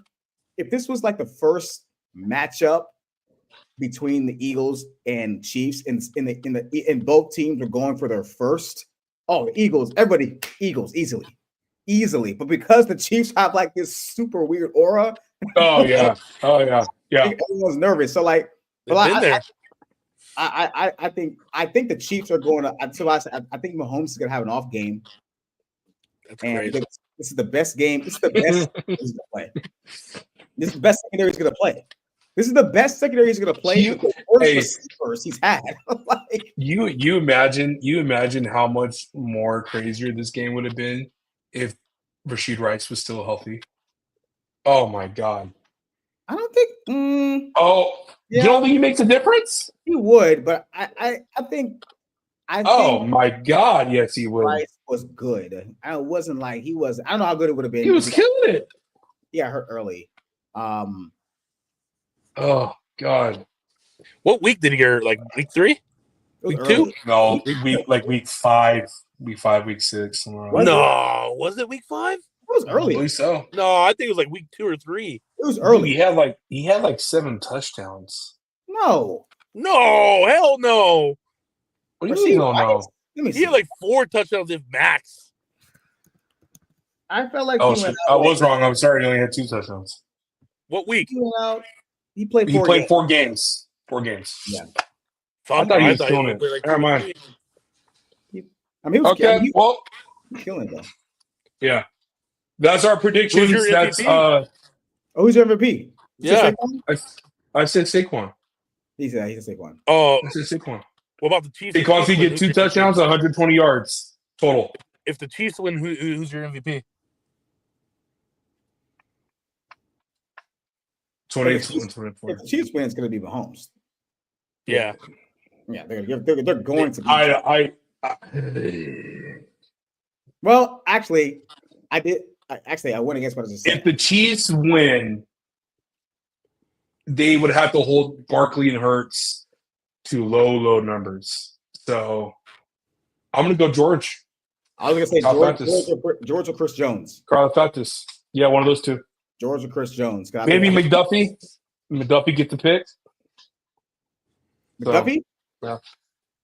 if this was like the first matchup between the Eagles and Chiefs, and both teams are going for their first, the Eagles, everybody, Eagles, easily. But because the Chiefs have like this super weird aura, everyone's nervous. So like, I think the Chiefs are going to. Until I think Mahomes is going to have an off game. That's crazy. This is the best game. This is the best he's going to play. This is the best secondary he's going to play. This is the best secondary he's going to play. Receivers he's had. Like,
you imagine how much more crazier this game would have been if Rashid Rice was still healthy. Oh my God.
I don't think.
You don't think he makes a difference?
He would, but I think.
Oh my God! Yes, he would.
Rice was good. I wasn't like he was. I don't know how good it would have been.
He was killing it.
Yeah, hurt early.
Oh God!
What week did he get? Like week 3? Week 2?
No, week 5, week 6.
No, was it week 5?
It was early.
I believe so.
No, I think it was like week 2 or 3.
It was early.
He had like 7 touchdowns.
No,
hell no.
What do you mean? No.
He had like 4 touchdowns if max.
I felt like
I was wrong. I'm sorry. He only had 2 touchdowns.
What week?
He played
4 games. 4 games.
Yeah.
I thought he was killing it. Never mind.
He was killing it though.
Yeah. That's our predictions.
Who's your MVP?
Who's your MVP?
Yeah.
I said Saquon.
He said Saquon.
Oh,
I said Saquon.
What about the Chiefs?
Because he get 2 touchdowns, 120 yards total.
If the Chiefs win, who's your MVP?
24.
If the Chiefs win, it's going to be Mahomes.
Yeah.
Yeah, they're going to. Well, actually, I went against what I just said.
If the Chiefs win, they would have to hold Barkley and Hurts to low numbers. So I'm going to go George.
I was going to say George or Chris Jones.
Karlaftis. Yeah, one of those 2.
George or Chris Jones.
Maybe McDuffie. McDuffie get the pick.
McDuffie?
So, yeah.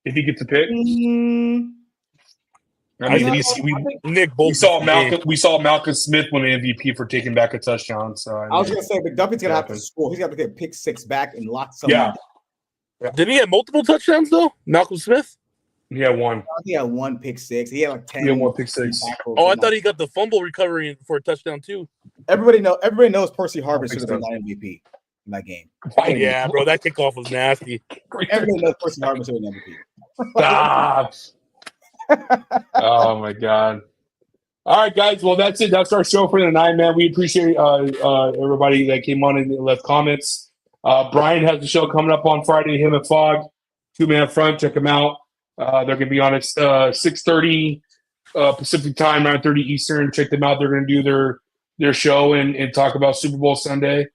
If he gets the pick. We saw Malcolm Smith win the MVP for taking back a touchdown. So I
was going to say McDuffie's going to have to score. He's got to get pick 6 back and lock something.
Yeah.
Did he have multiple touchdowns though? Malcolm Smith?
He had 1.
He had 1 pick 6. He had like 10.
He had 1 pick 6.
I thought he got the fumble recovery for a touchdown too.
Everybody knows Percy Harvin should have been the MVP in that game.
Yeah, bro, that kickoff was nasty.
Everybody knows Percy Harvin should have been MVP.
Stop. Oh my God. All right, guys. Well, that's it. That's our show for tonight, man. We appreciate everybody that came on and left comments. Brian has the show coming up on Friday. Him and Fogg, 2-man front. Check them out. They're going to be on at 6:30 Pacific time, 9:30 Eastern. Check them out. They're going to do their show and talk about Super Bowl Sunday.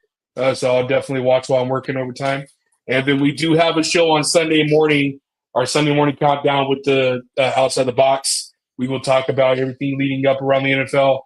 So I'll definitely watch while I'm working overtime. And then we do have a show on Sunday morning, our Sunday morning countdown with the Outside the Box. We will talk about everything leading up around the NFL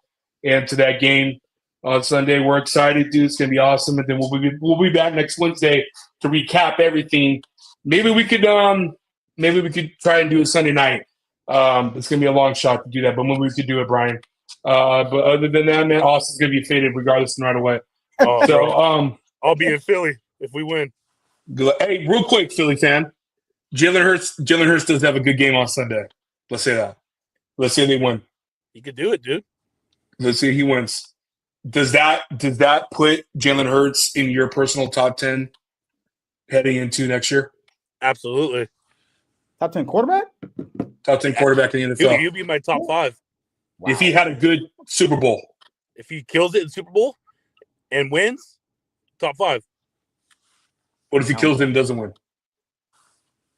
and to that game on Sunday. We're excited, dude. It's going to be awesome. And then we'll be back next Wednesday to recap everything. Maybe we could try and do a Sunday night. It's going to be a long shot to do that, but maybe we could do it, Brian. But other than that, man, Austin's going to be faded regardless no matter what.
I'll be in Philly if we win.
Hey, real quick, Philly fan. Jalen Hurts does have a good game on Sunday. Let's say that. Let's say they win.
He could do it, dude.
Let's say he wins. Does that put Jalen Hurts in your personal top 10 heading into next year?
Absolutely.
Top 10 quarterback?
Top 10 quarterback in the NFL.
He'll be my top 5.
Wow. If he had a good Super Bowl.
If he kills it in Super Bowl and wins, top 5.
What if he kills it and doesn't win?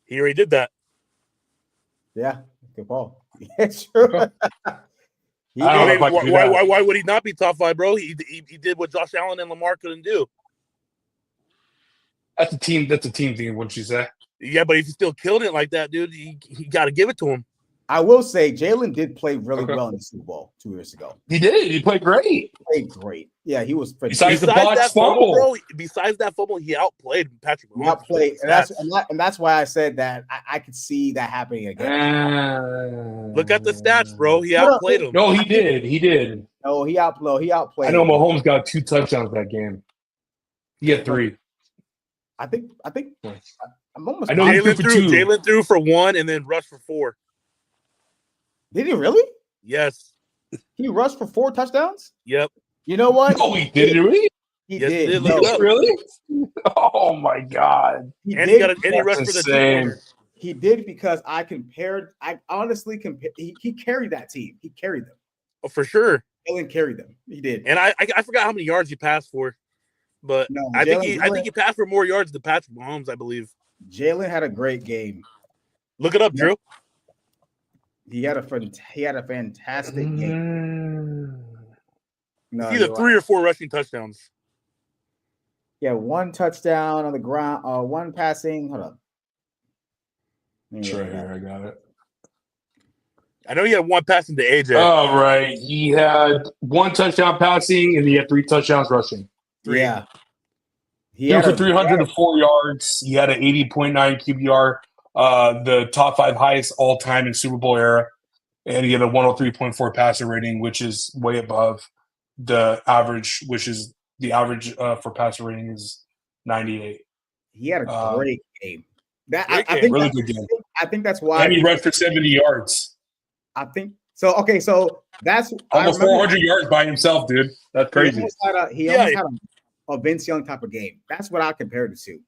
He already did that.
Yeah, good ball. Yeah, sure.
Why would he not be top 5, bro? He did what Josh Allen and Lamar couldn't do.
That's a team thing, wouldn't you say?
Yeah, but if he still killed it like that, dude, he got to give it to him.
I will say Jalen did play really well in the Super Bowl 2 years ago.
He did. He played great.
He played great. Yeah, he was.
Besides that fumble,
bro. Besides that fumble, he outplayed Patrick Mahomes.
He outplayed, and that's why I said that I could see that happening again.
Look at the stats, bro. He outplayed him.
No, he did. He did.
No, he outplayed.
I know Mahomes got 2 touchdowns that game. He had 3.
I think. I'm almost.
I know
Jalen threw for 1 and then rushed for 4.
Did he really?
Yes.
He rushed for 4 touchdowns?
Yep.
You know what?
Oh, he did, really?
He
yes,
did.
Really? Oh my God!
He rushed for the team.
He did because I honestly compared. He carried that team. He carried them.
Oh, for sure.
Jalen carried them. He did.
And I forgot how many yards he passed for, but no, I think he passed for more yards than Patrick Mahomes, I believe.
Jalen had a great game.
Look it up, Drew.
He had a fantastic game. No,
either 3 or 4 rushing touchdowns.
Yeah, 1 touchdown on the ground, 1 passing. Hold up.
Sure, here, I got it.
I know he had 1 passing to AJ.
Oh, right. He had 1 touchdown passing, and he had 3 touchdowns rushing.
3.
Yeah.
He had 304 yards. He had an 80.9 QBR, the top 5 highest all time in Super Bowl era, and he had a 103.4 passer rating, which is way above the average, which is the average for passer rating is 98.
He had a great game.
I think really good game.
I think that's why.
And he rushed for 70 yards.
I think so. Okay, so that's
almost 400 yards by himself, dude. That's crazy.
He almost had a Vince Young type of game. That's what I compared it to.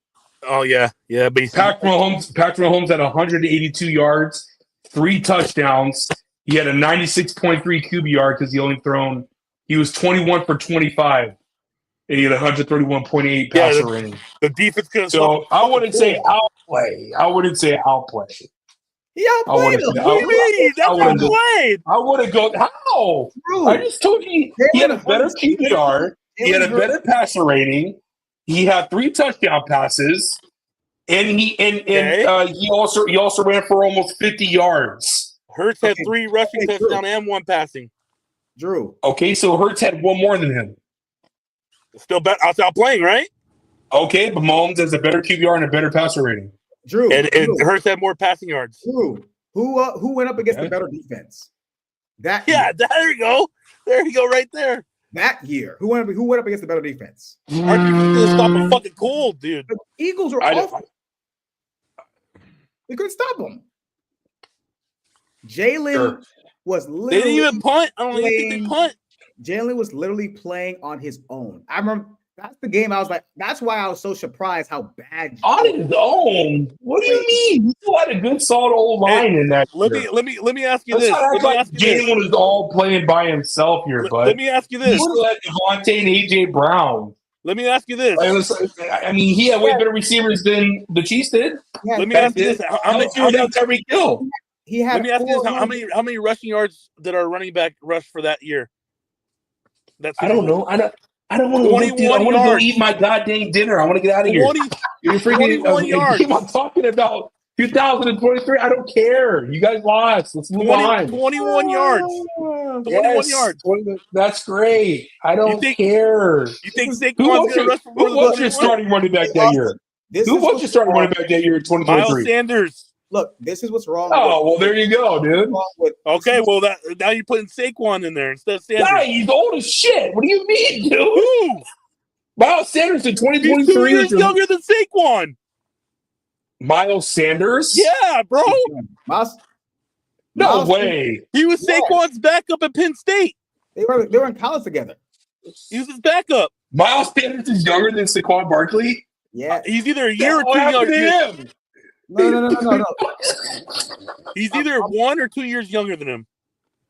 Oh yeah, but
Patrick Mahomes had 182 yards, 3 touchdowns. He had a 96.3 QBR because he was 21 for 25. And he had 131.8 passer rating.
The defense could.
So I wouldn't say outplay.
He outplayed him.
What do you mean? That's outplayed.
I wouldn't go. How?
True.
I just told you he had a better QBR. He had a better passer rating. He had 3 touchdown passes, and he also ran for almost 50 yards.
Hurts had 3 rushing touchdowns and 1 passing.
Drew.
Okay, so Hurts had 1 more than him.
Still outplaying, right?
Okay, but Mahomes has a better QBR and a better passer rating.
Drew.
And Hurts had more passing yards.
Drew. Who went up against the better defense?
There you go. There you go, right there.
That year, who went up against the better defense?
Our defense couldn't stop a fucking cold, dude.
The Eagles were awful. They couldn't stop them. Jalen was literally.
They didn't even punt. I don't even think they punt.
Jalen was literally playing on his own. I remember that's the game. I was like, that's why I was so surprised how bad.
On his own? What do you mean? He still had a good, solid old line in that.
Let me ask you this.
Jalen was all playing by himself here, bud.
Let me ask you this.
He still had Devontae and AJ Brown.
Let me ask you this.
I mean, he had way better receivers than the Chiefs did.
Yeah,
let me ask you this. How many
Tyreek Hill?
Let me ask you this. How many rushing yards did our running back rush for that year?
I don't know. I don't want to look, dude. I want to go eat my goddamn dinner. I want to get out of here. You're freaking keep on talking about 2023. I don't care. You guys lost. Let's move on.
21 yards. 21 yards.
That's great. I don't care.
You think Saquon's going to rush for more than
Who was your starting running back that year? Who was your starting running back that year in 2023?
Miles Sanders.
Look, this is what's wrong.
Oh, well, there you go, dude.
Okay, well, now you're putting Saquon in there instead of Sanders.
Yeah, he's old as shit. What do you mean, dude?
Who?
Miles Sanders in 2023.
He's 2 years younger than Saquon.
Miles Sanders?
Yeah, bro.
No way.
He was Saquon's backup at Penn State.
They were in college together.
He was his backup.
Miles Sanders is younger than Saquon Barkley?
Yeah.
He's either a year or 2 younger.
No.
He's either 1 or 2 years younger than him.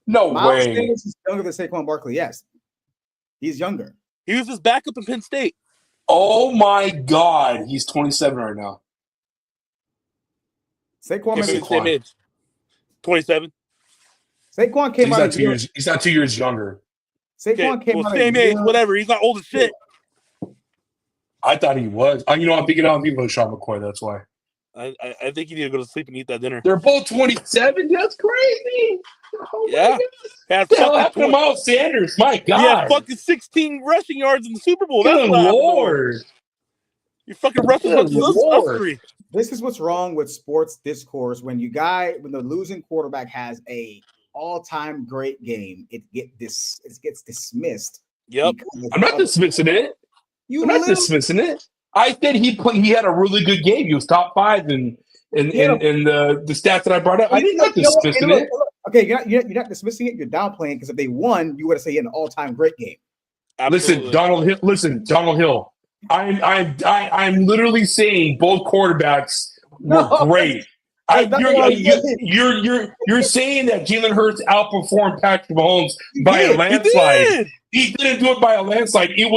No
Myles
way.
Sanders is younger than Saquon Barkley. Yes, he's younger.
He was his backup in Penn State.
Oh my God, he's 27 right now.
Saquon
It's the same age. 27.
Saquon came out.
He's not 2 years younger.
Saquon came out
same age, whatever. He's not old as shit.
I thought he was. I'm thinking of Sean McCoy. That's why.
I think you need to go to sleep and eat that dinner.
They're both 27. That's crazy. Oh
yeah.
What the hell happened to Myles Sanders? My God.
He had fucking 16 rushing yards in the Super Bowl.
Good
That's what
Lord.
You fucking rushing us three.
This is what's wrong with sports discourse. When the losing quarterback has a all-time great game, it gets dismissed.
Yep.
I'm not dismissing it. Dismissing it. I said he had a really good game. He was top 5 in the stats that I brought up. I didn't not dismissing it.
Okay, you're not dismissing it. You're downplaying because if they won, you would have said he had an all-time great game.
Absolutely.
Donald Hill. I'm literally saying both quarterbacks were great. You're saying that Jalen Hurts outperformed Patrick Mahomes by a landslide. He didn't do it by a landslide. You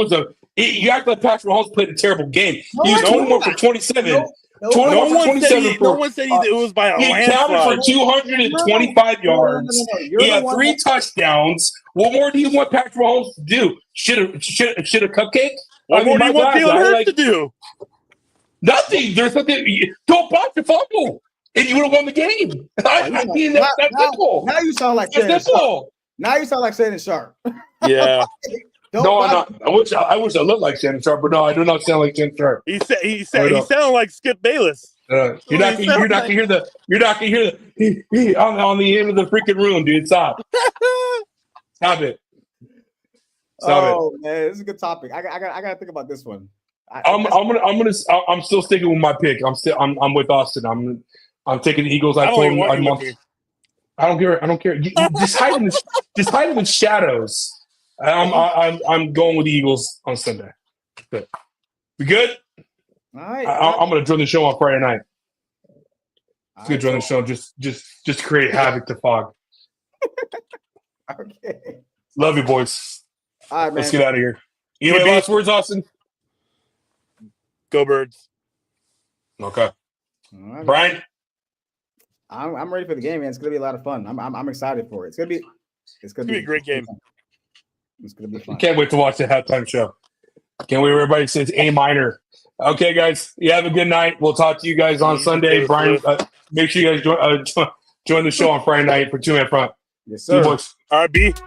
act like Patrick Mahomes played a terrible game. He was 21 for 27.
No one said it was by a landslide. He
counted for 225 yards. He had 3 touchdowns. What more do you want Patrick Mahomes to do? Should a cupcake?
What more do you want Jalen Hurts to do?
Nothing. There's nothing. Don't block the fumble, and you would have won the game. That's simple.
Now you sound like Shannon Sharp. Now you sound like Shannon Sharp.
Yeah.
No, I'm not. I wish I looked like Shannon Sharp, but no, I do not sound like Shannon Sharp.
He sounded like Skip Bayless.
You're not gonna hear the on the end of the freaking room, dude. Stop it.
Man, this is a good topic. I gotta think about this one.
I'm still sticking with my pick. I'm with Austin. I'm taking the Eagles. I don't care. I don't care. Just hide in the shadows. I'm going with the Eagles on Sunday. Good. We good?
All right.
I'm going to join the show on Friday night. It's going to join the show just create havoc to Fog.
Okay.
Love you, boys.
All right, man.
Let's get out of here. You have any last words, Austin?
Go Birds.
Okay.
All right.
Brian?
I'm ready for the game, man. It's going to be a lot of fun. I'm excited for it. It's going to be
a great game.
It's going to be fun.
Can't wait to watch the halftime show. Can't wait. Everybody says A minor. Okay, guys. You have a good night. We'll talk to you guys on Sunday. Brian, make sure you guys join the show on Friday night for 2 Man Front.
Yes, sir.
RB.